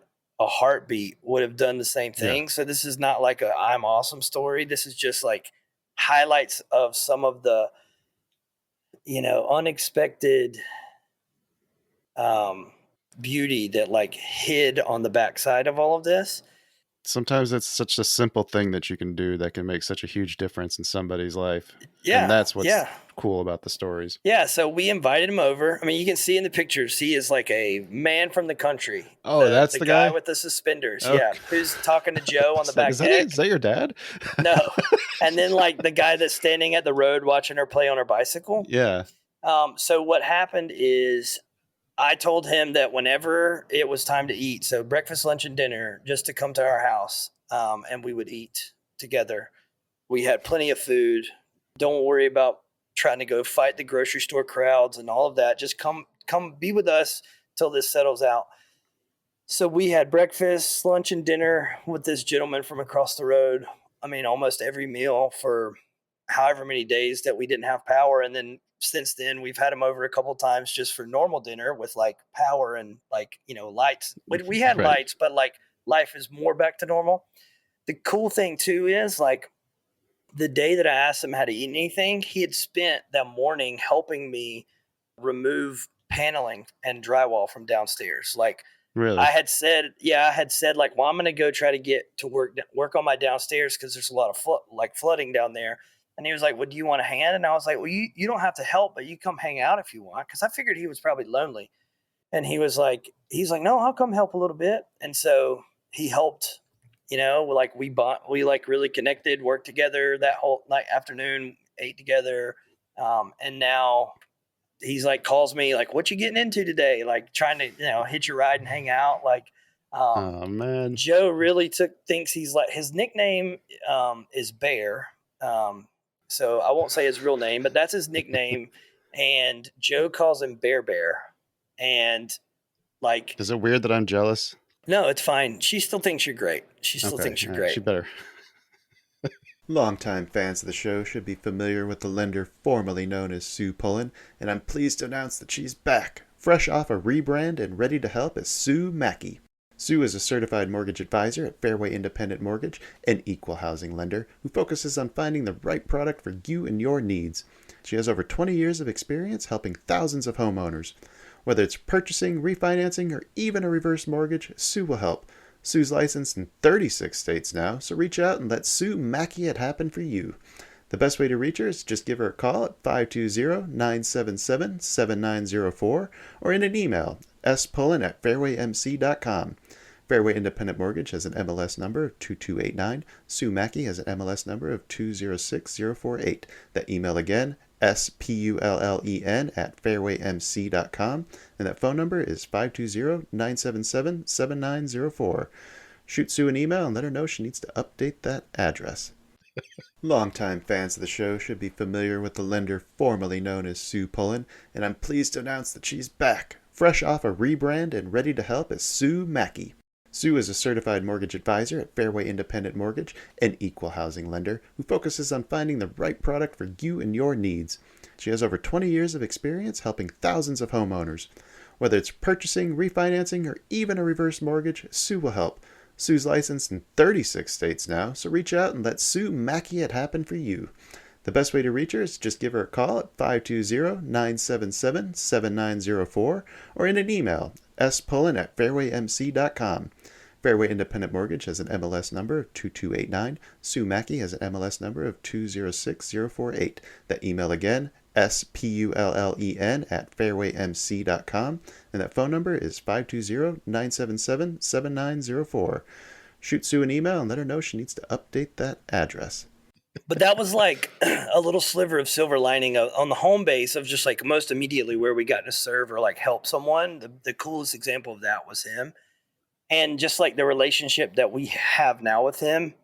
a heartbeat would have done the same Yeah. thing. So this is not like a I'm awesome story. This is just like highlights of some of the, unexpected beauty that like hid on the backside of all of this. Sometimes it's such a simple thing that you can do that can make such a huge difference in somebody's life. Yeah. And that's what's Yeah. cool about the stories. Yeah, so we invited him over. I mean, you can see in the pictures, he is like a man from the country. Oh, that's the guy? with the suspenders. Okay. Yeah, who's talking to Joe on the It's like, back is deck. that your dad? No, and then like the guy that's standing at the road watching her play on her bicycle. Yeah. So what happened is I told him that whenever it was time to eat, so breakfast, lunch, and dinner, just to come to our house, and we would eat together. We had plenty of food. Don't worry about trying to go fight the grocery store crowds and all of that. Just come be with us till this settles out. So we had breakfast, lunch, and dinner with this gentleman from across the road. I mean, almost every meal for however many days that we didn't have power. And then since then, we've had him over a couple of times just for normal dinner with like power and like, lights. We had Right. lights, but like life is more back to normal. The cool thing too is like the day that I asked him how to eat anything, he had spent that morning helping me remove paneling and drywall from downstairs. Like Really? I had said, like, well, I'm going to go try to get to work on my downstairs because there's a lot of flooding down there. And he was like, "Well, do you want a hand?" And I was like, "Well, you don't have to help, but you come hang out if you want." Because I figured he was probably lonely. And he's like, "No, I'll come help a little bit." And so he helped. Like we like really connected, worked together that whole night, afternoon, ate together, and now he's like calls me like, "What you getting into today?" Like trying to hitch a ride and hang out. Like Oh, man. Joe really thinks he's like his nickname is Bear. So I won't say his real name, but that's his nickname. And Joe calls him Bear. And like, Is it weird that I'm jealous? no, it's fine. She still thinks you're great. She still thinks you're great. She better. Longtime fans of the show should be familiar with the lender formerly known as Sue Pullen, and I'm pleased to announce that she's back, fresh off a rebrand and ready to help as Sue Mackey. Sue is a certified mortgage advisor at Fairway Independent Mortgage, an equal housing lender who focuses on finding the right product for you and your needs. She has over 20 years of experience helping thousands of homeowners. Whether it's purchasing, refinancing, or even a reverse mortgage, Sue will help. Sue's licensed in 36 states now, so reach out and let Sue Mackey it happen for you. The best way to reach her is just give her a call at 520-977-7904 or in an email, spullen@fairwaymc.com. Fairway Independent Mortgage has an MLS number of 2289. Sue Mackey has an MLS number of 206048. That email again, spullen@fairwaymc.com, and that phone number is 520-977-7904. Shoot Sue an email and let her know she needs to update that address. Longtime fans of the show should be familiar with the lender formerly known as Sue Pullen, and I'm pleased to announce that she's back, fresh off a rebrand and ready to help as Sue Mackey. Sue is a certified mortgage advisor at Fairway Independent Mortgage, an equal housing lender who focuses on finding the right product for you and your needs. She has over 20 years of experience helping thousands of homeowners. Whether it's purchasing, refinancing, or even a reverse mortgage, Sue will help. Sue's licensed in 36 states now, so reach out and let Sue Mackey it happen for you. The best way to reach her is just give her a call at 520-977-7904 or in an email, spullen@fairwaymc.com. Fairway Independent Mortgage has an MLS number of 2289. Sue Mackey has an MLS number of 206048. That email again, spullen@fairwaymc.com, and that phone number is 520-977-7904. Shoot Sue an email and let her know she needs to update that address. But that was like a little sliver of silver lining on the home base of just like most immediately where we got to serve or like help someone. The coolest example of that was him. And just like the relationship that we have now with him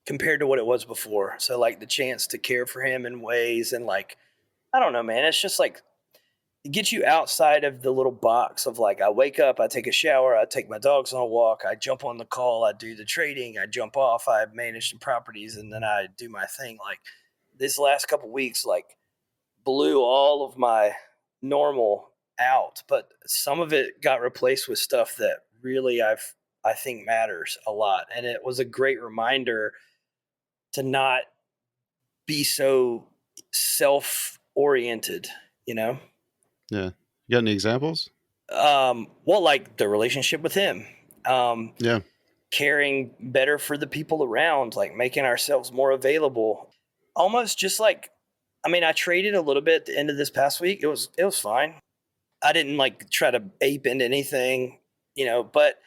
compared to what it was before. So like the chance to care for him in ways and like, I don't know, man, it's just like it gets you outside of the little box of like, I wake up, I take a shower, I take my dogs on a walk, I jump on the call, I do the trading, I jump off, I manage some properties, and then I do my thing. Like this last couple weeks, like blew all of my normal out, but some of it got replaced with stuff that really I think matters a lot. And it was a great reminder to not be so self-oriented, you know? Yeah. You got any examples? Well, like the relationship with him, Yeah. caring better for the people around, like making ourselves more available. Almost just like, I mean, I traded a little bit at the end of this past week. It was fine. I didn't like try to ape into anything, but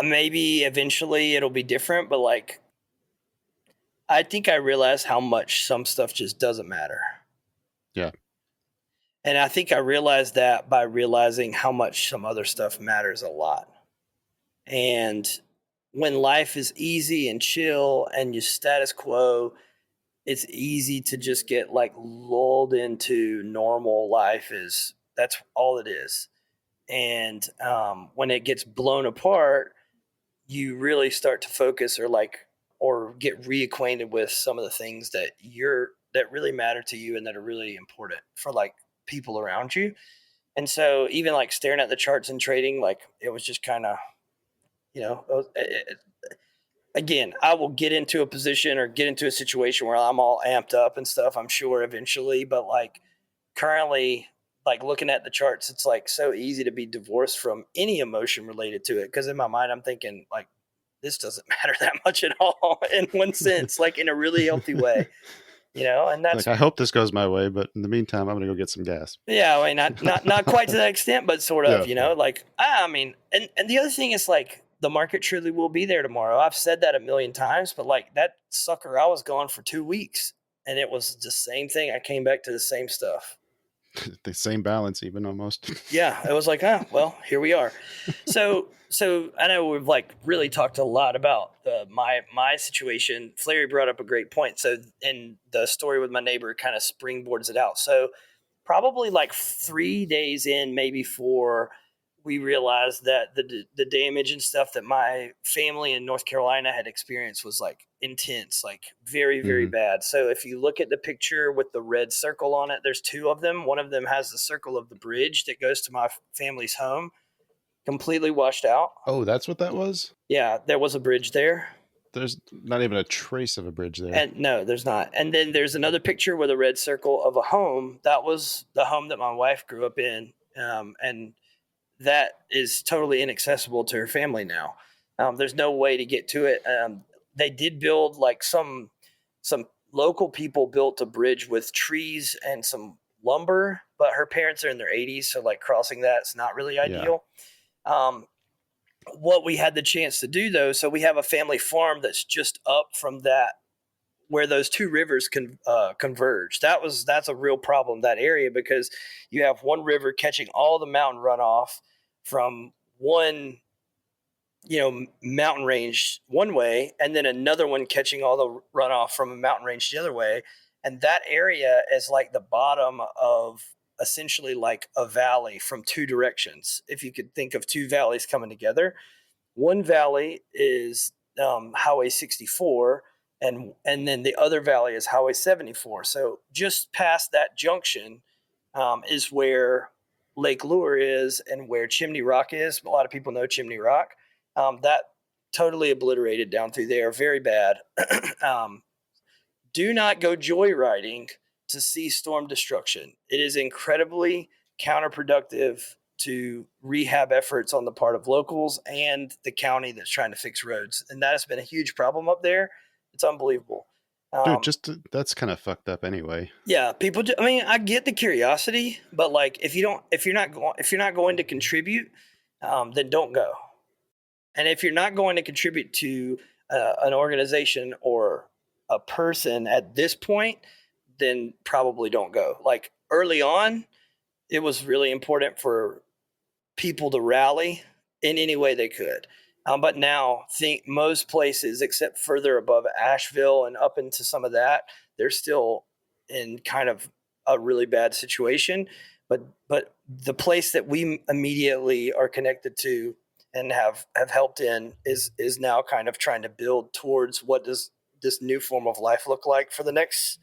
maybe eventually it'll be different. But like, I think I realized how much some stuff just doesn't matter. Yeah. And I think I realized that by realizing how much some other stuff matters a lot. And when life is easy and chill and you status quo, it's easy to just get like lulled into normal life. That's all it is. And when it gets blown apart, you really start to focus or get reacquainted with some of the things that really matter to you and that are really important for like people around you. And so even like staring at the charts and trading, like it was just kind of, again, I will get into a position or get into a situation where I'm all amped up and stuff, I'm sure eventually, but like currently, like looking at the charts, it's like so easy to be divorced from any emotion related to it. Cause in my mind, I'm thinking like, this doesn't matter that much at all in one sense, like in a really healthy way, and that's like, I hope this goes my way, but in the meantime, I'm going to go get some gas. yeah. I mean, not quite to that extent, but sort of, Yeah. like, I mean, and the other thing is like the market truly will be there tomorrow. I've said that a million times, but like that sucker, I was gone for 2 weeks and it was the same thing. I came back to the same stuff. The same balance, even almost. Yeah, it was like, well, here we are. So I know we've like really talked a lot about my situation. Flary brought up a great point. So, and the story with my neighbor kind of springboards it out. So, probably like 3 days in, maybe 4, we realized that the damage and stuff that my family in North Carolina had experienced was like intense, like very, very bad. So if you look at the picture with the red circle on it, there's 2 of them. One of them has the circle of the bridge that goes to my family's home. completely washed out. Oh, that's what that was? Yeah, there was a bridge there. There's not even a trace of a bridge there. And no, there's not. And then there's another picture with a red circle of a home. That was the home that my wife grew up in. And that is totally inaccessible to her family now. There's no way to get to it. They did build like some local people built a bridge with trees and some lumber, but her parents are in their 80s, so like crossing that's not really ideal. What we had the chance to do though, so we have a family farm that's just up from that where those two rivers converge. That's a real problem, that area, because you have one river catching all the mountain runoff from one mountain range one way, and then another one catching all the runoff from a mountain range the other way. And that area is like the bottom of essentially like a valley from two directions. If you could think of two valleys coming together, one valley is Highway 64, and then the other valley is Highway 74. So just past that junction is where Lake Lure is and where Chimney Rock is. A lot of people know Chimney Rock. That totally obliterated down through there, very bad. Do not go joyriding to see storm destruction. It is incredibly counterproductive to rehab efforts on the part of locals and the county that's trying to fix roads. And that has been a huge problem up there. It's unbelievable. Dude, that's kind of fucked up anyway. Yeah, people. I mean, I get the curiosity, but like, if you're not going to contribute, then don't go. And if you're not going to contribute to an organization or a person at this point, then probably don't go. Like early on, it was really important for people to rally in any way they could. But now, think most places, except further above Asheville and up into some of that, they're still in kind of a really bad situation. But the place that we immediately are connected to and have helped in is now kind of trying to build towards what does this new form of life look like for the next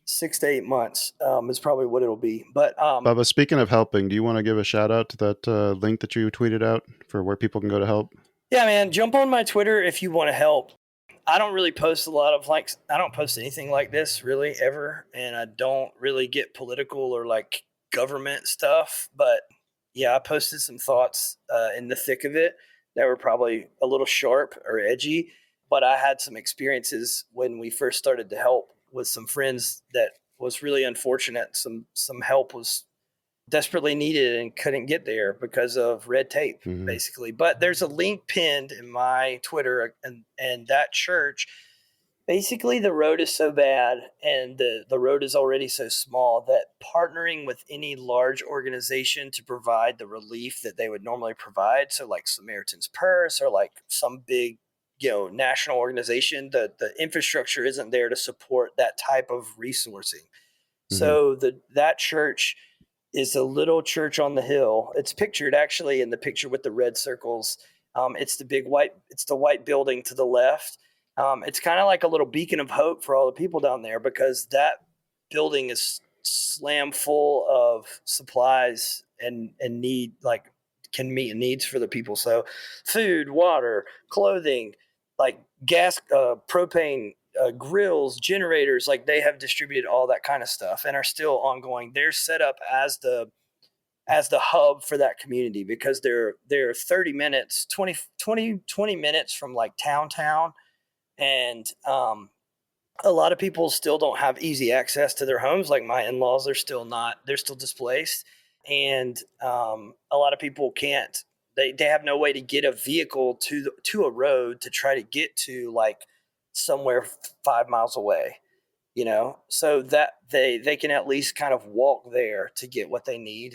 6 to 8 months is probably what it'll be. But Bubba, speaking of helping, do you want to give a shout out to that link that you tweeted out for where people can go to help? Yeah, man, jump on my Twitter if you want to help. I don't really post a lot of I don't post anything like this really ever. And I don't really get political or like government stuff. But yeah, I posted some thoughts in the thick of it that were probably a little sharp or edgy. But I had some experiences when we first started to help with some friends that was really unfortunate. Some help was desperately needed and couldn't get there because of red tape, basically. But there's a link pinned in my Twitter, and that church, basically the road is so bad and the road is already so small that partnering with any large organization to provide the relief that they would normally provide, so like Samaritan's Purse or like some big national organization, the infrastructure isn't there to support that type of resourcing. So that church is a little church on the hill. It's pictured actually in the picture with the red circles. It's the white building to the left. It's kind of like a little beacon of hope for all the people down there, because that building is slam full of supplies and need, like, can meet needs for the people. So food, water, clothing, like gas, propane, grills, generators, like they have distributed all that kind of stuff and are still ongoing. They're set up as the hub for that community because they're 30 minutes, 20 minutes from like town. And a lot of people still don't have easy access to their homes. Like my in-laws, they're still displaced. And a lot of people can't, they have no way to get a vehicle to a road to try to get to like somewhere 5 miles away, so that they can at least kind of walk there to get what they need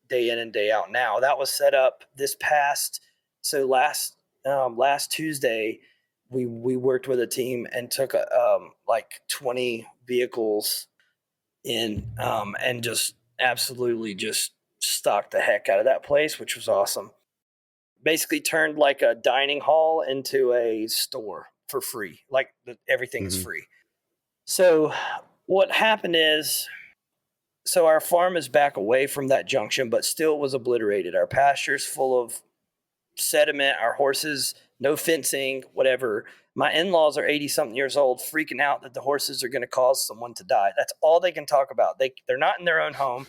day in and day out. Now that was set up last Tuesday, we worked with a team and took like 20 vehicles in and just absolutely just stocked the heck out of that place, which was awesome. Basically turned like a dining hall into a store for free. Like everything is free. So what happened is, so our farm is back away from that junction, but still was obliterated. Our pasture's full of sediment, our horses, no fencing, whatever. My in-laws are 80 something years old, freaking out that the horses are going to cause someone to die. That's all they can talk about. They're not in their own home.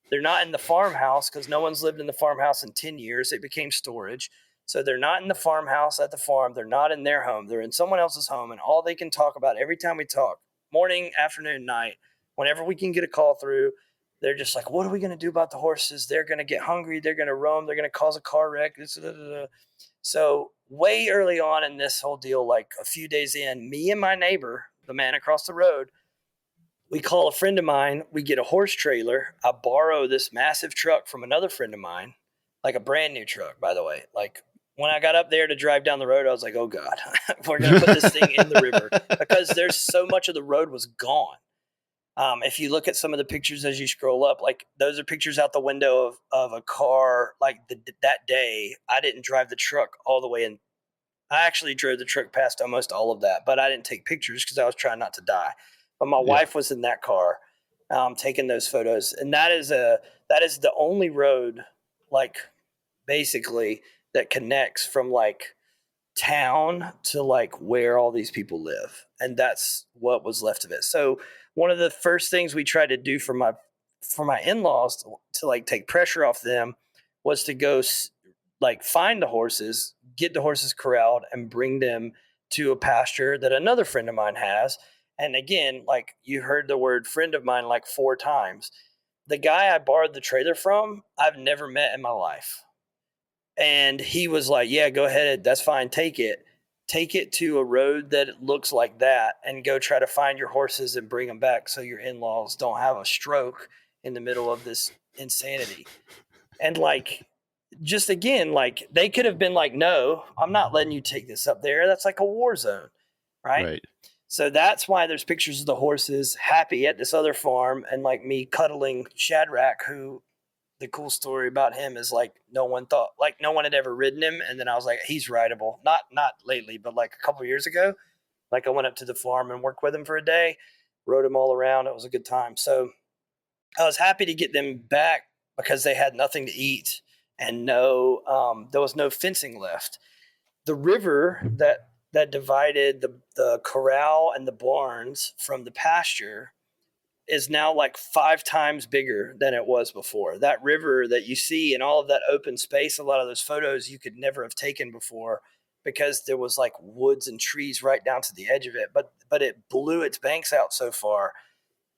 They're not in the farmhouse because no one's lived in the farmhouse in 10 years. It became storage. So they're not in the farmhouse at the farm. They're not in their home. They're in someone else's home. And all they can talk about every time we talk, morning, afternoon, night, whenever we can get a call through, they're just like, what are we going to do about the horses? They're going to get hungry. They're going to roam. They're going to cause a car wreck. So way early on in this whole deal, like a few days in, me and my neighbor, the man across the road, we call a friend of mine. We get a horse trailer. I borrow this massive truck from another friend of mine, like a brand new truck, by the way. Like when I got up there to drive down the road, I was like, oh God, we're going to put this thing in the river because there's so much of the road was gone. If you look at some of the pictures as you scroll up, like those are pictures out the window of a car. Like that day, I didn't drive the truck all the way in. I actually drove the truck past almost all of that, but I didn't take pictures because I was trying not to die. But my wife was in that car, taking those photos, and that is the only road, like basically that connects from like town to like where all these people live, and that's what was left of it. So one of the first things we tried to do for my in-laws to like take pressure off them was to go like find the horses, get the horses corralled, and bring them to a pasture that another friend of mine has. And again, like you heard the word friend of mine like 4 times. The guy I borrowed the trailer from, I've never met in my life. And he was like, yeah, go ahead. That's fine. Take it to a road that looks like that and go try to find your horses and bring them back so your in-laws don't have a stroke in the middle of this insanity. And like, just again, like they could have been like, no, I'm not letting you take this up there. That's like a war zone. Right. So that's why there's pictures of the horses happy at this other farm and like me cuddling Shadrach, who the cool story about him is like no one had ever ridden him. And then I was like, he's rideable. Not lately, but like a couple of years ago, like I went up to the farm and worked with him for a day, rode him all around. It was a good time. So I was happy to get them back because they had nothing to eat and there was no fencing left. The river that divided the corral and the barns from the pasture is now like 5 times bigger than it was before. That river that you see in all of that open space, a lot of those photos you could never have taken before because there was like woods and trees right down to the edge of it. But it blew its banks out so far.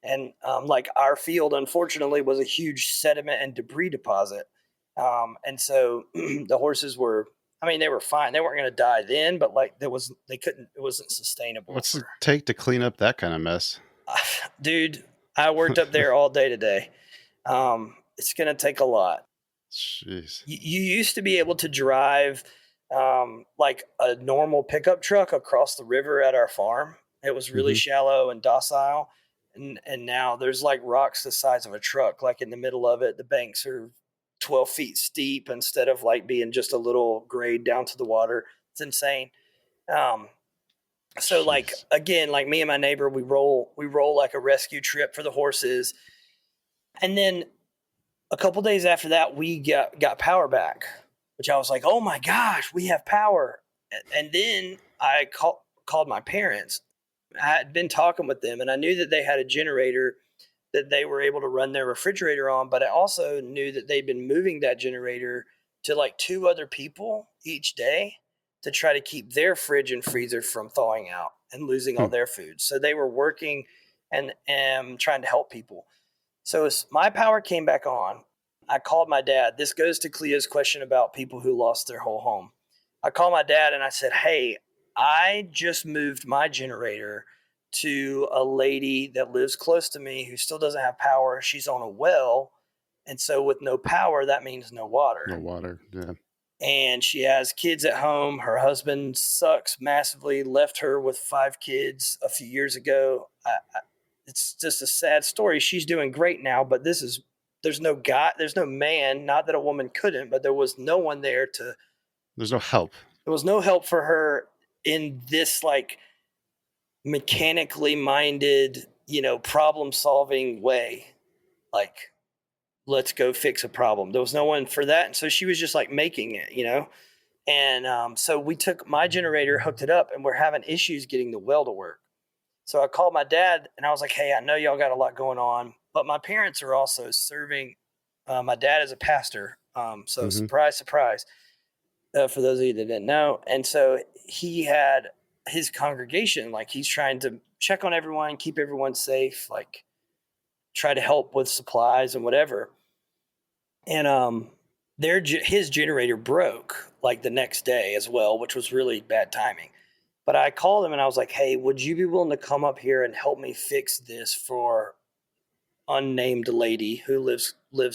And like our field, unfortunately, was a huge sediment and debris deposit. And so the horses they were fine. They weren't going to die then, but like it wasn't sustainable. What's it take to clean up that kind of mess? Dude, I worked up there all day today. It's going to take a lot. Jeez. You used to be able to drive like a normal pickup truck across the river at our farm. It was really shallow and docile. And now there's like rocks the size of a truck, like in the middle of it. The banks are 12 feet steep instead of like being just a little grade down to the water. It's insane. So like, again, like me and my neighbor, we roll like a rescue trip for the horses. And then a couple days after that, we got power back, which I was like, oh my gosh, we have power. And then I called my parents. I had been talking with them and I knew that they had a generator that they were able to run their refrigerator on, but I also knew that they'd been moving that generator to like 2 other people each day to try to keep their fridge and freezer from thawing out and losing all their food. So they were working and trying to help people. So as my power came back on, I called my dad. This goes to Cleo's question about people who lost their whole home. I called my dad and I said, hey, I just moved my generator to a lady that lives close to me who still doesn't have power. She's on a well. And so with no power, that means no water. No water, yeah. And she has kids at home. Her husband sucks massively, left her with 5 kids a few years ago. It's just a sad story. She's doing great now, but there's no man, not that a woman couldn't, but there was no one there there's no help. There was no help for her in this like mechanically minded, problem solving way. Like, let's go fix a problem. There was no one for that. And so she was just like making it, And so we took my generator, hooked it up, and we're having issues getting the well to work. So I called my dad and I was like, hey, I know y'all got a lot going on, but my parents are also serving. My dad is a pastor. So Mm-hmm. surprise, surprise, for those of you that didn't know. And so he had his congregation, like he's trying to check on everyone, keep everyone safe, like try to help with supplies and whatever. And his generator broke like the next day as well, which was really bad timing. But I called him and I was like, hey, would you be willing to come up here and help me fix this for unnamed lady who lives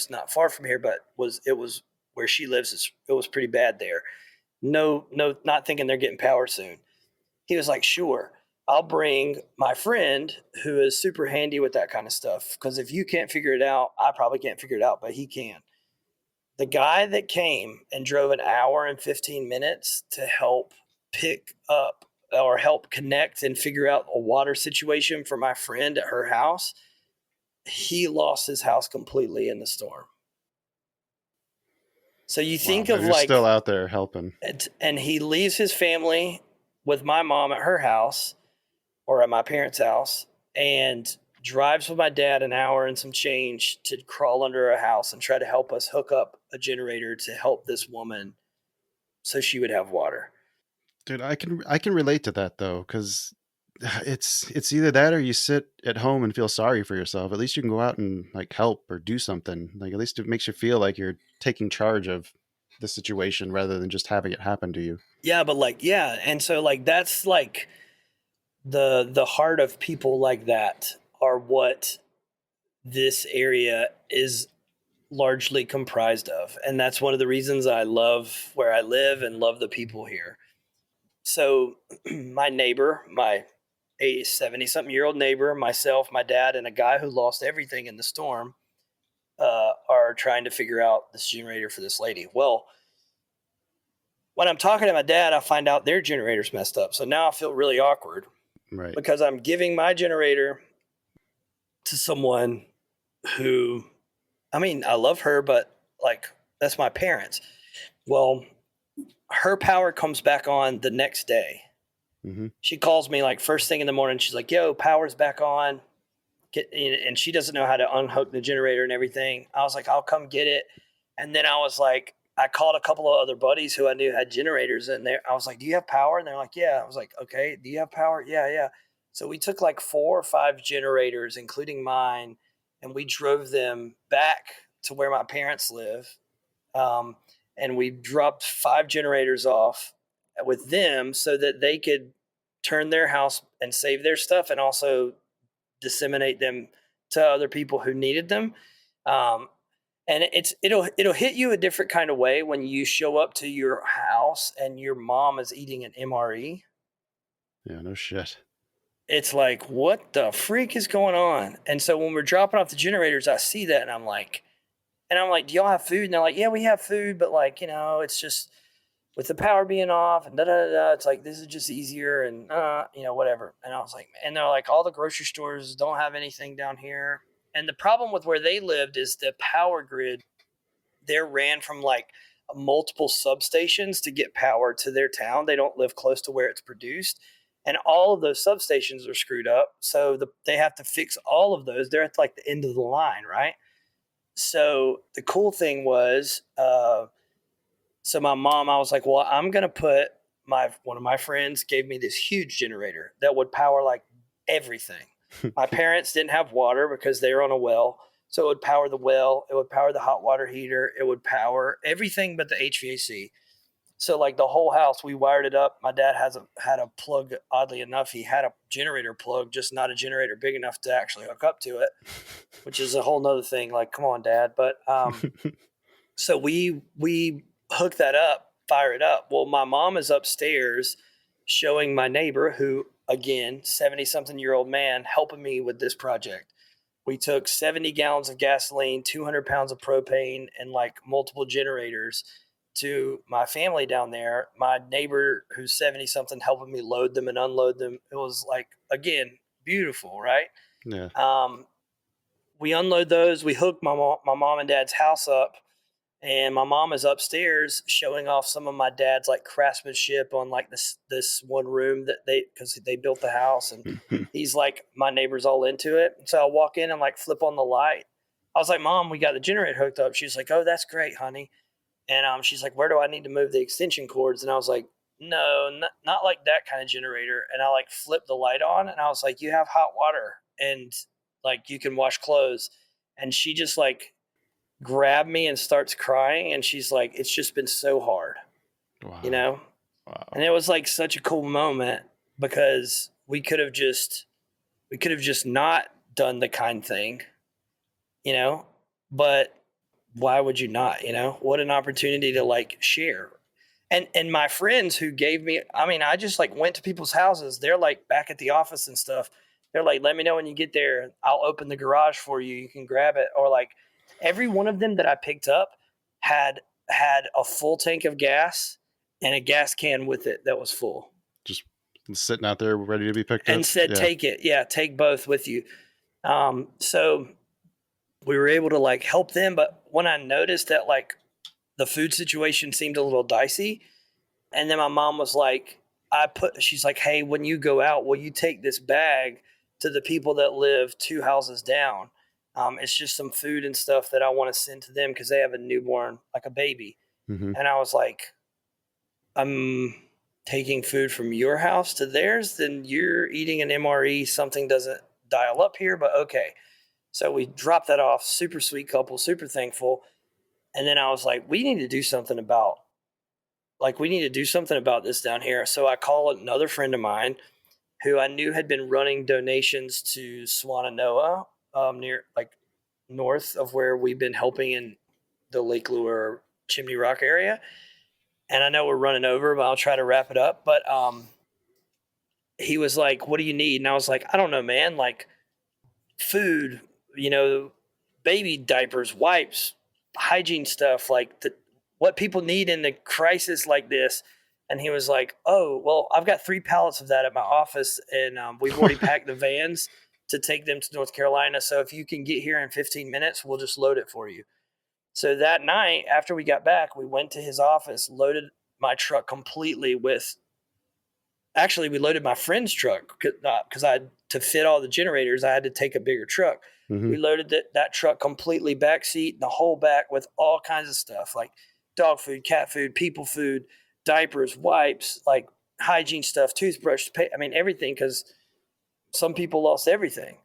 not far from here, but it was where she lives, it was pretty bad there. No, not thinking they're getting power soon. He was like, sure, I'll bring my friend who is super handy with that kind of stuff. Because if you can't figure it out, I probably can't figure it out, but he can. The guy that came and drove an hour and 15 minutes to help pick up or help connect and figure out a water situation for my friend at her house, he lost his house completely in the storm. So you think Wow, of they're like, still out there helping. and he leaves his family with my mom at her house or at my parents' house and drives with my dad an hour and some change to crawl under a house and try to help us hook up a generator to help this woman so she would have water. Dude, I can relate to that though, because it's either that or you sit at home and feel sorry for yourself. At least you can go out and like help or do something. Like at least it makes you feel like you're taking charge of the situation rather than just having it happen to you. Yeah, but like, yeah. And so like that's like the heart of people like that are what this area is largely comprised of. And that's one of the reasons I love where I live and love the people here. So my neighbor, a 70-something-year-old neighbor, myself, my dad, and a guy who lost everything in the storm are trying to figure out this generator for this lady. Well, when I'm talking to my dad, I find out their generator's messed up. So now I feel really awkward Right. because I'm giving my generator to someone who, I mean, I love her, but like that's my parents. Well, her power comes back on the next day. Mm-hmm. She calls me like first thing in the morning. She's like, yo, power's back on. And she doesn't know how to unhook the generator and everything. I was like, I'll come get it. And then I was like, I called a couple of other buddies who I knew had generators in there. I was like, do you have power? And they're like, yeah. I was like, okay, do you have power? Yeah, yeah. So we took like 4 or 5 generators, including mine, and we drove them back to where my parents live. Um, and we dropped 5 generators off with them so that they could turn their house and save their stuff and also disseminate them to other people who needed them. Um, and it'll hit you a different kind of way when you show up to your house and your mom is eating an MRE. Yeah, no shit. It's like, what the freak is going on? And so when we're dropping off the generators, I see that and I'm like, do y'all have food? And they're like, yeah, we have food, but like, it's just with the power being off and da da da. It's like this is just easier and whatever. And I was like, and they're like, all the grocery stores don't have anything down here. And the problem with where they lived is the power grid. They're ran from like multiple substations to get power to their town. They don't live close to where it's produced. And all of those substations are screwed up. So they have to fix all of those. They're at like the end of the line, right? So the cool thing was, so my mom, I was like, well, I'm going to put one of my friends gave me this huge generator that would power like everything. My parents didn't have water because they were on a well. So it would power the well. It would power the hot water heater. It would power everything but the HVAC. So like the whole house, we wired it up. My dad had a plug. Oddly enough, he had a generator plug, just not a generator big enough to actually hook up to it, which is a whole nother thing. Like, come on, Dad. But so we hook that up, fire it up. Well, my mom is upstairs showing my neighbor, who again, 70-something-year-old man, helping me with this project. We took 70 gallons of gasoline, 200 pounds of propane, and like multiple generators to my family down there. My neighbor, who's 70-something, helping me load them and unload them. It was like, again, beautiful, right? Yeah. We unload those. We hook my mom and dad's house up. and my mom is upstairs showing off some of my dad's like craftsmanship on like this one room that because they built the house, and he's like, my neighbor's all into it. So I walk in and like flip on the light. I was like, Mom, we got the generator hooked up. She's like, oh, that's great, honey. And she's like, where do I need to move the extension cords? And I was like, no, not like that kind of generator. And I like flipped the light on, and I was like, you have hot water and like you can wash clothes. And she just like grabbed me and starts crying, and she's like, it's just been so hard. Wow. You know? Wow. And it was like such a cool moment, because we could have just not done the kind thing, you know, but why would you not, you know? What an opportunity to like share. And my friends who gave me, I mean, I just like went to people's houses. They're like back at the office and stuff. They're like, let me know when you get there. I'll open the garage for you. You can grab it. Or like every one of them that I picked up had a full tank of gas and a gas can with it that was full. Just sitting out there ready to be picked up. And said, take it. Yeah, take both with you. So we were able to like help them. But when I noticed that like the food situation seemed a little dicey, and then my mom was like, she's like, hey, when you go out, will you take this bag to the people that live 2 houses down? It's just some food and stuff that I want to send to them because they have a newborn, like a baby. Mm-hmm. And I was like, I'm taking food from your house to theirs, then you're eating an MRE. Something doesn't dial up here, but okay. So we dropped that off. Super sweet couple, super thankful. And then I was like, we need to do something about this down here. So I called another friend of mine who I knew had been running donations to Swannanoa, near like north of where we've been helping in the Lake Lure, Chimney Rock area. And I know we're running over, but I'll try to wrap it up. But he was like, what do you need? And I was like, I don't know, man. Like food, you know, baby diapers, wipes, hygiene stuff, like what people need in a crisis like this. And he was like, oh, well, I've got 3 pallets of that at my office, and we've already packed the vans to take them to North Carolina. So if you can get here in 15 minutes, we'll just load it for you. So that night, after we got back, we went to his office, loaded my truck completely with, actually, we loaded my friend's truck because to fit all the generators, I had to take a bigger truck. Mm-hmm. We loaded that truck completely, back seat, the whole back, with all kinds of stuff like dog food, cat food, people food, diapers, wipes, like hygiene stuff, toothbrush, I mean, everything, because some people lost everything.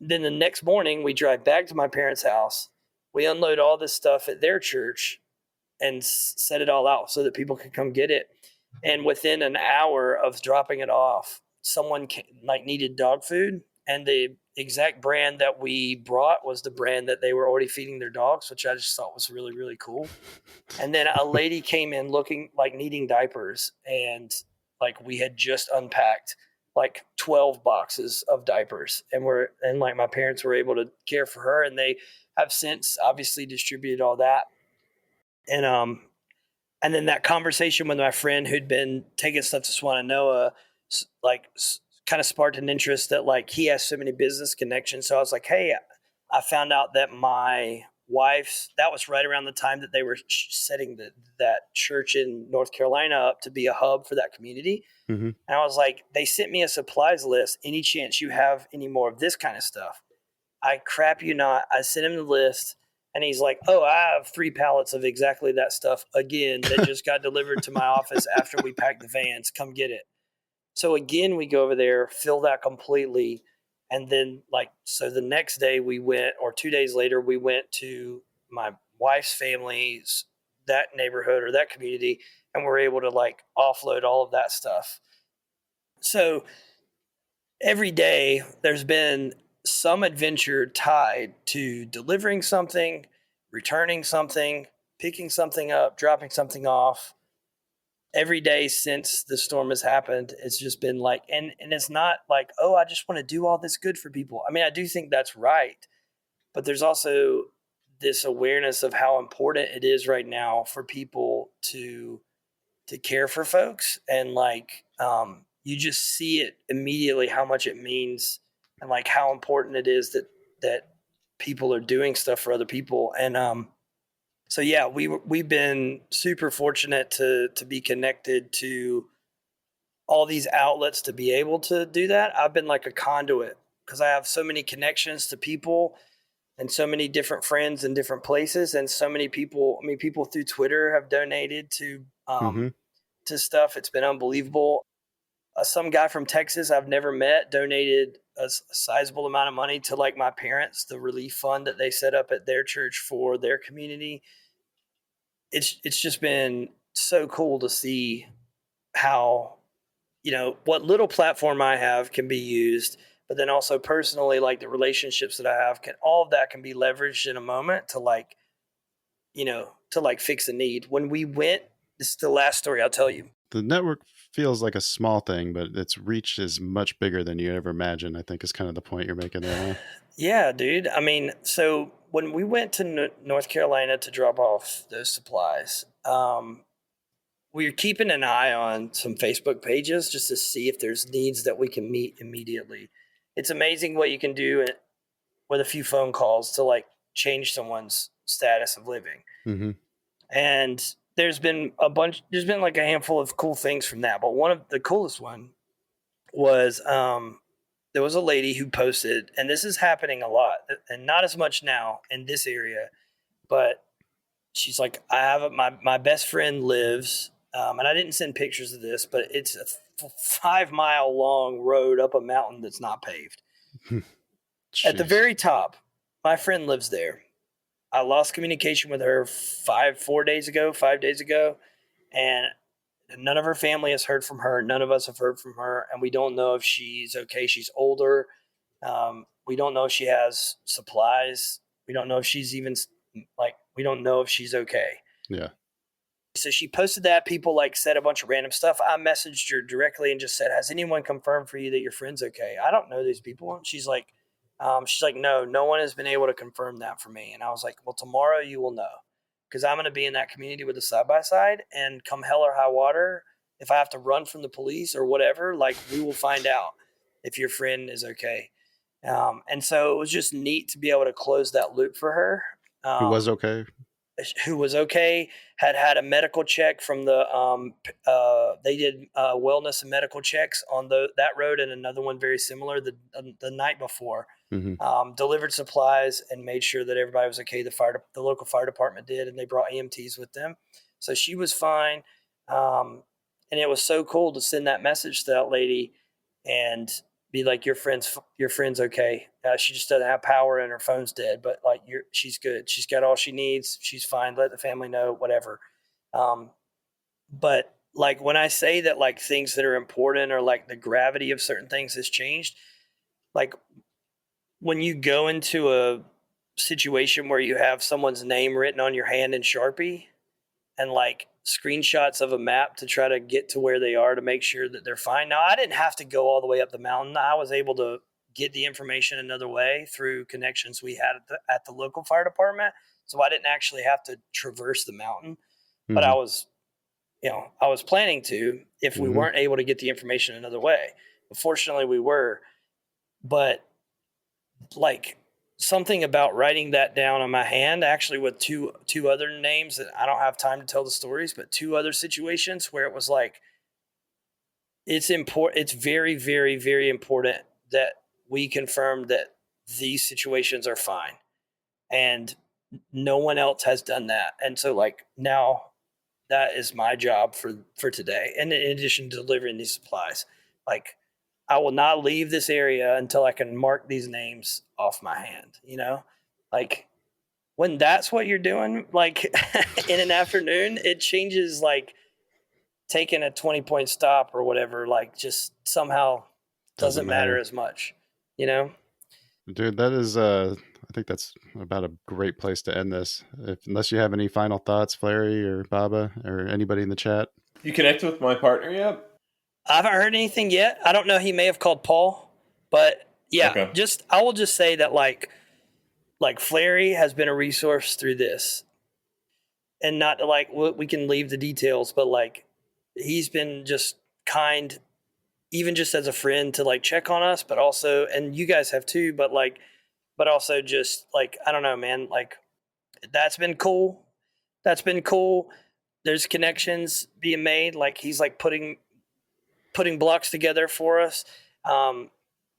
Then the next morning, we drive back to my parents' house. We unload all this stuff at their church and set it all out so that people could come get it. And within an hour of dropping it off, someone needed dog food, and the exact brand that we brought was the brand that they were already feeding their dogs, which I just thought was really, really cool. And then a lady came in looking like needing diapers, and like we had just unpacked like 12 boxes of diapers, and like my parents were able to care for her, and they have since obviously distributed all that. And then that conversation with my friend who'd been taking stuff to Swannanoa, like kind of sparked an interest that like he has so many business connections. So I was like, hey, I found out that my wife's, that was right around the time that they were setting that church in North Carolina up to be a hub for that community. Mm-hmm. And I was like, they sent me a supplies list. Any chance you have any more of this kind of stuff? I crap you not. I sent him the list. And he's like, oh, I have 3 pallets of exactly that stuff again that just got delivered to my office after we packed the vans. Come get it. So again, we go over there, fill that completely. And then so the next day we went, or 2 days later, we went to my wife's family's, that neighborhood or that community, and we're able to offload all of that stuff. So every day there's been some adventure tied to delivering something, returning something, picking something up, dropping something off. Every day since the storm has happened, it's just been and it's not like, oh, I just want to do all this good for people. I mean, I do think that's right, but there's also this awareness of how important it is right now for people to care for folks. And you just see it immediately, how much it means, and how important it is that people are doing stuff for other people. And So yeah, we've been super fortunate to be connected to all these outlets to be able to do that. I've been like a conduit because I have so many connections to people and so many different friends in different places, and so many people. I mean, people through Twitter have donated Mm-hmm. to stuff. It's been unbelievable. Some guy from Texas I've never met donated a sizable amount of money to like my parents, the relief fund that they set up at their church for their community. It's just been so cool to see how, what little platform I have can be used, but then also personally, like the relationships that I have, can all of that can be leveraged in a moment to like, to like fix a need. When we went, this is the last story I'll tell you. The network feels like a small thing, but its reach is much bigger than you ever imagine, I think is kind of the point you're making there, huh? Yeah, dude. I mean, so when we went to North Carolina to drop off those supplies, we were keeping an eye on some Facebook pages just to see if there's needs that we can meet immediately. It's amazing what you can do with a few phone calls to like change someone's status of living. Mm-hmm. And there's been like a handful of cool things from that. But one of the coolest one was there was a lady who posted, and this is happening a lot, and not as much now in this area, but she's like, I have my best friend lives, and I didn't send pictures of this, but it's a 5 mile long road up a mountain that's not paved. At the Jeez. very top, my friend lives there. I lost communication with her 5 days ago, and none of her family has heard from her. None of us have heard from her, and we don't know if she's okay. She's older. We don't know if she has supplies. We don't know if she's even like, we don't know if she's okay. Yeah. So she posted that. People like said a bunch of random stuff. I messaged her directly and just said, "Has anyone confirmed for you that your friend's okay?" I don't know these people. And she's like, no, no one has been able to confirm that for me. And I was like, well, tomorrow you will know, because I'm going to be in that community with a side by side, and come hell or high water, if I have to run from the police or whatever, like we will find out if your friend is okay. And so it was just neat to be able to close that loop for her. Who was okay? Who was okay, had a medical check from the they did wellness and medical checks on that road, and another one very similar the night before. Mm-hmm. Delivered supplies and made sure that everybody was okay. The local fire department did, and they brought EMTs with them, so she was fine. And it was so cool to send that message to that lady and be like, your friend's okay. She just doesn't have power and her phone's dead, but like she's good. She's got all she needs. She's fine. Let the family know, whatever. But like when I say that, like things that are important or like the gravity of certain things has changed, like when you go into a situation where you have someone's name written on your hand in Sharpie, and like screenshots of a map to try to get to where they are to make sure that they're fine. Now, I didn't have to go all the way up the mountain. I was able to get the information another way through connections we had at the local fire department. So I didn't actually have to traverse the mountain, but Mm-hmm. I was planning to if we Mm-hmm. weren't able to get the information another way. But fortunately we were. But like something about writing that down on my hand, actually with two other names that I don't have time to tell the stories, but two other situations where it was like, it's important. It's very, very, very important that we confirm that these situations are fine, and no one else has done that. And so like now that is my job for today. And in addition to delivering these supplies, like I will not leave this area until I can mark these names off my hand, like when that's what you're doing, like in an afternoon, it changes, like taking a 20-point stop or whatever, like just somehow Doesn't doesn't matter matter. as much, you know? Dude, that is I think that's about a great place to end this. Unless you have any final thoughts, Flary or Baba or anybody in the chat. You connected with my partner yet? I haven't heard anything yet. I don't know. He may have called Paul, but yeah, Okay. I will just say that like Flary has been a resource through this, and not to, like, we can leave the details, but like he's been just kind, even just as a friend, to like check on us, but also, and you guys have too, but also just like, I don't know, man, like that's been cool. that's been cool. There's connections being made. Like he's like putting blocks together for us. Um,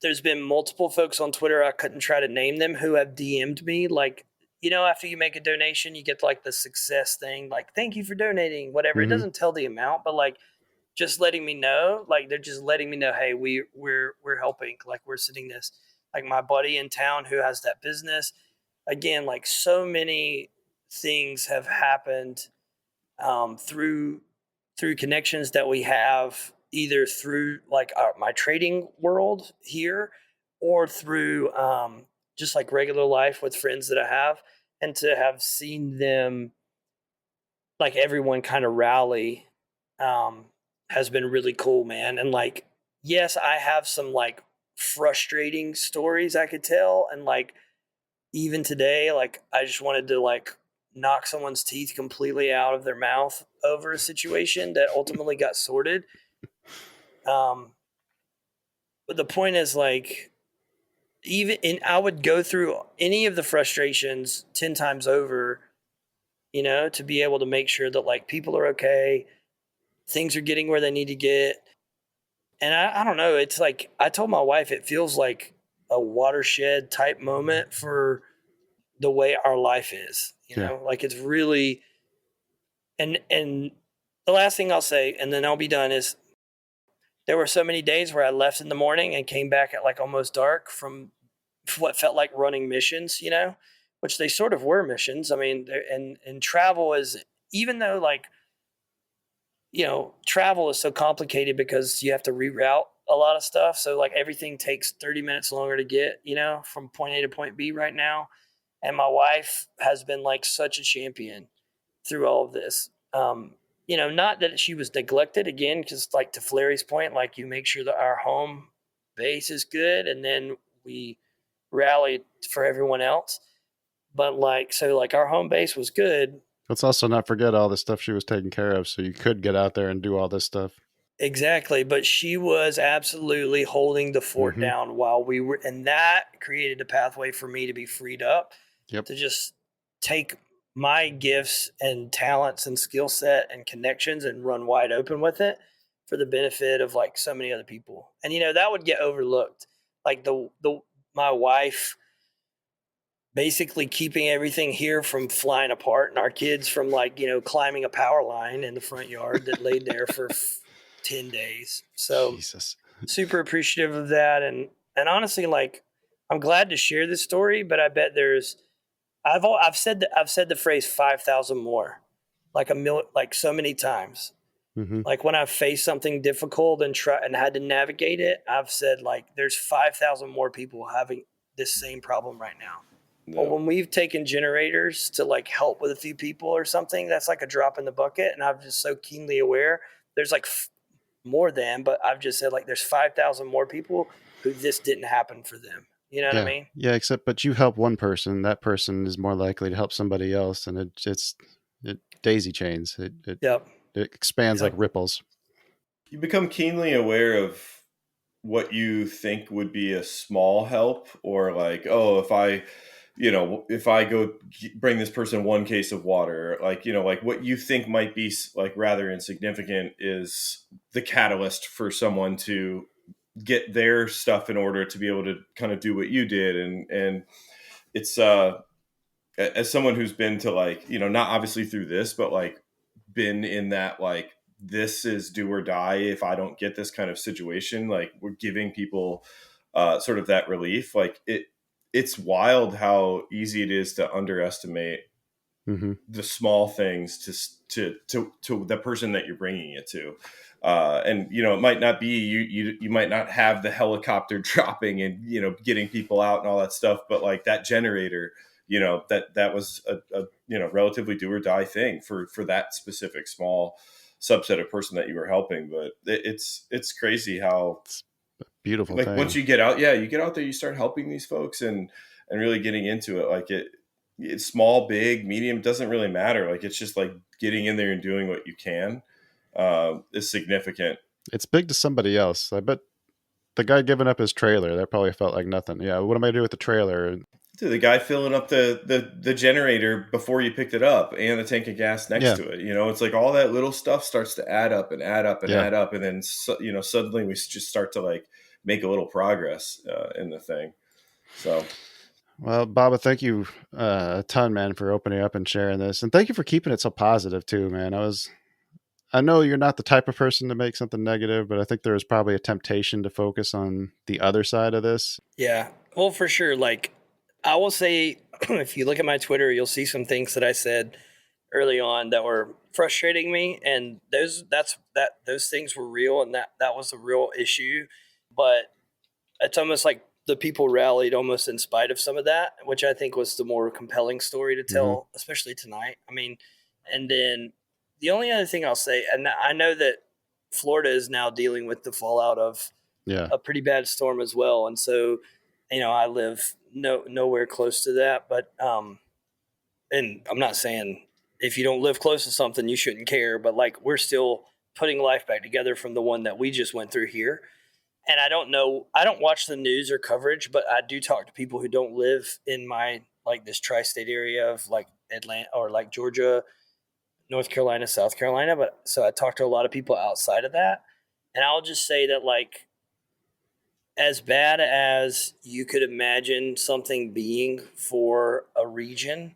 there's been multiple folks on Twitter, I couldn't try to name them, who have DM'd me like, after you make a donation, you get like the success thing, like thank you for donating, whatever. It Mhm. doesn't tell the amount, but like just letting me know, like they're just letting me know, hey, we're helping, like we're sending this. Like my buddy in town who has that business, again, like so many things have happened through connections that we have, either through like my trading world here, or through just like regular life with friends that I have, and to have seen them, like everyone kind of rally, um, has been really cool, man. And like, yes, I have some like frustrating stories I could tell, and like even today, like I just wanted to like knock someone's teeth completely out of their mouth over a situation that ultimately got sorted. Um, but the point is like, I would go through any of the frustrations 10 times over, to be able to make sure that like people are okay, things are getting where they need to get. And I don't know, it's like, I told my wife, it feels like a watershed type moment for the way our life is, Yeah. like it's really, and the last thing I'll say, and then I'll be done, is there were so many days where I left in the morning and came back at like almost dark from what felt like running missions, which they sort of were missions. I mean, and travel is, even though like, travel is so complicated because you have to reroute a lot of stuff. So like everything takes 30 minutes longer to get, from point A to point B right now. And my wife has been like such a champion through all of this. Not that she was neglected, again, because like to Flary's point, like you make sure that our home base is good, and then we rally for everyone else. But like, so like our home base was good. Let's also not forget all the stuff she was taking care of, so you could get out there and do all this stuff. Exactly. But she was absolutely holding the fort Mm-hmm. down while we were, and that created a pathway for me to be freed up Yep. to just take my gifts and talents and skill set and connections and run wide open with it for the benefit of like so many other people. And that would get overlooked. Like my wife basically keeping everything here from flying apart, and our kids from like, climbing a power line in the front yard that laid there for 10 days. So Jesus. super appreciative of that. And honestly, like, I'm glad to share this story, but I bet I've said the phrase 5,000 more, like like so many times. Mm-hmm. Like when I've faced something difficult and had to navigate it, I've said like there's 5,000 more people having this same problem right now. Yeah. But when we've taken generators to like help with a few people or something, that's like a drop in the bucket. And I'm just so keenly aware there's like more than, but I've just said like there's 5,000 more people who this didn't happen for them. You know what I mean? Yeah, but you help one person, that person is more likely to help somebody else, and it daisy chains. It Yep. expands like ripples. You become keenly aware of what you think would be a small help, or like, oh, if I go bring this person one case of water, like, like what you think might be like rather insignificant is the catalyst for someone to get their stuff in order to be able to kind of do what you did. And it's, as someone who's been to like, not obviously through this, but like been in that, like, this is do or die if I don't get this kind of situation, like we're giving people sort of that relief. Like it's wild how easy it is to underestimate Mm-hmm. the small things to the person that you're bringing it to. And it might not be you might not have the helicopter dropping and getting people out and all that stuff, but like that generator, that was a relatively do or die thing for that specific small subset of person that you were helping. But it's crazy how It's a beautiful like thing. once you get out there, you start helping these folks and really getting into it. Like it's small, big, medium, doesn't really matter. Like it's just like getting in there and doing what you can is significant. It's big to somebody else. I bet the guy giving up his trailer, that probably felt like nothing. Yeah, what am I gonna do with the trailer? Dude, the guy filling up the generator before you picked it up and the tank of gas next to it. It's like all that little stuff starts to add up and add up and add up. And then, suddenly we just start to like make a little progress in the thing. So. Well, Baba, thank you a ton, man, for opening up and sharing this. And thank you for keeping it so positive too, man. I know you're not the type of person to make something negative, but I think there was probably a temptation to focus on the other side of this. Yeah. Well, for sure. Like, I will say, if you look at my Twitter, you'll see some things that I said early on that were frustrating me, and those things were real, and that was a real issue. But it's almost like the people rallied almost in spite of some of that, which I think was the more compelling story to tell, especially tonight. I mean, and then the only other thing I'll say, and I know that Florida is now dealing with the fallout of a pretty bad storm as well, and so I live nowhere close to that, but and I'm not saying if you don't live close to something you shouldn't care, but like we're still putting life back together from the one that we just went through here. And I don't watch the news or coverage, but I do talk to people who don't live in my like this tri-state area of like Atlanta or like Georgia, North Carolina, South Carolina, but so I talk to a lot of people outside of that, and I'll just say that like as bad as you could imagine something being for a region,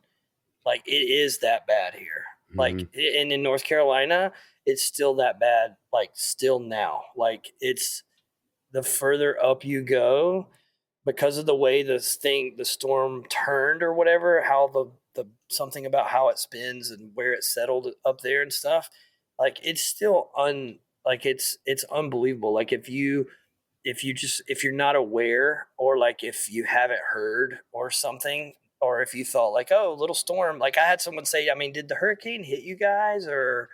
like it is that bad here. Like, and in North Carolina, it's still that bad. Like still now, like it's the further up you go because of the way the storm turned or whatever, how the something about how it spins and where it settled up there and stuff. Like it's still it's unbelievable. Like if you're not aware, or like if you haven't heard or something, or if you thought like, oh, little storm, like I had someone say, I mean, did the hurricane hit you guys or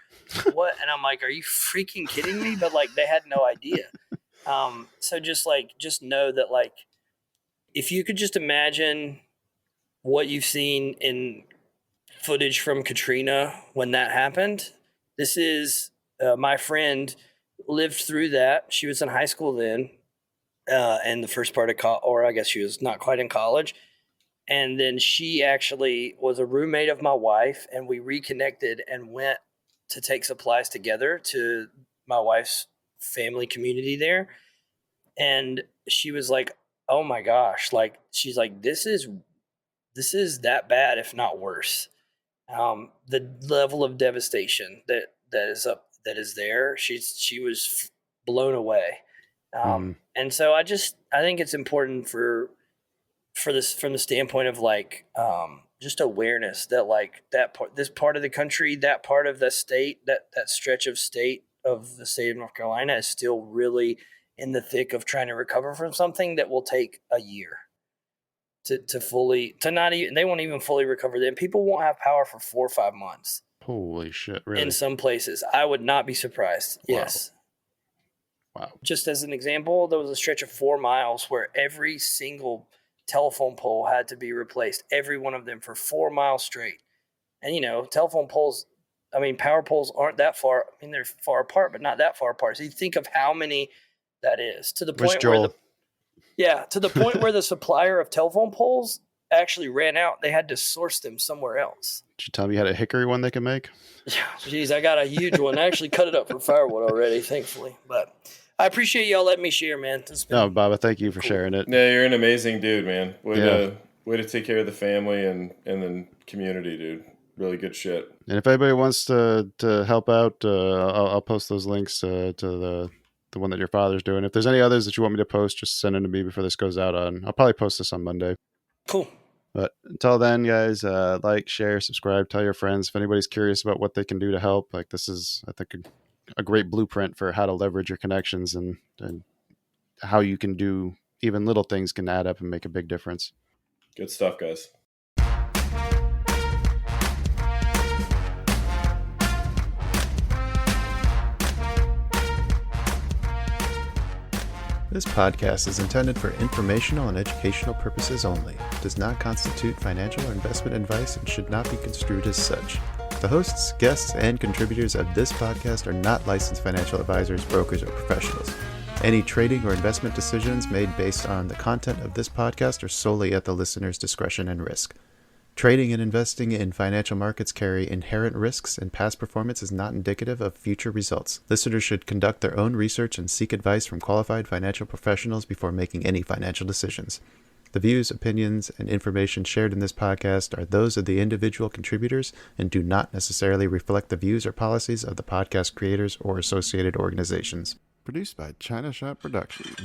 what? And I'm like, are you freaking kidding me? But like they had no idea. So just know that like, if you could just imagine what you've seen in footage from Katrina when that happened, this is my friend lived through that. She was in high school then, and the first part of or I guess she was not quite in college. And then she actually was a roommate of my wife, and we reconnected and went to take supplies together to my wife's family community there. And she was like, oh my gosh, like she's like, this is that bad, if not worse. The level of devastation that is there, she was blown away. And so I think it's important for this from the standpoint of like just awareness that like this part of the country, that part of the state, that stretch of state of the state of North Carolina is still really in the thick of trying to recover from something that will take a year to not even, they won't even fully recover then. People won't have power for 4 or 5 months. Holy shit, really? In some places. I would not be surprised. Wow. Yes. Wow. Just as an example, there was a stretch of 4 miles where every single telephone pole had to be replaced, every one of them for 4 miles straight. And telephone poles, I mean, power poles aren't that far. I mean, they're far apart, but not that far apart. So you think of how many that is, to the point where the supplier of telephone poles actually ran out. They had to source them somewhere else. Did you tell me you had a hickory one they could make? Yeah, geez, I got a huge one. I actually cut it up for firewood already, thankfully. But I appreciate y'all letting me share, man. No, Baba, thank you for sharing it. Yeah, you're an amazing dude, man. Way to take care of the family and the community, dude. Really good shit. And if anybody wants to help out, I'll post those links to the one that your father's doing. If there's any others that you want me to post, just send them to me before this goes out I'll probably post this on Monday. Cool. But until then, guys, like, share, subscribe, tell your friends. If anybody's curious about what they can do to help, like this is, I think, a great blueprint for how to leverage your connections and how you can do even little things can add up and make a big difference. Good stuff, guys. This podcast is intended for informational and educational purposes only. It does not constitute financial or investment advice and should not be construed as such. The hosts, guests, and contributors of this podcast are not licensed financial advisors, brokers, or professionals. Any trading or investment decisions made based on the content of this podcast are solely at the listener's discretion and risk. Trading and investing in financial markets carry inherent risks, and past performance is not indicative of future results. Listeners should conduct their own research and seek advice from qualified financial professionals before making any financial decisions. The views, opinions, and information shared in this podcast are those of the individual contributors and do not necessarily reflect the views or policies of the podcast creators or associated organizations. Produced by China Shop Productions.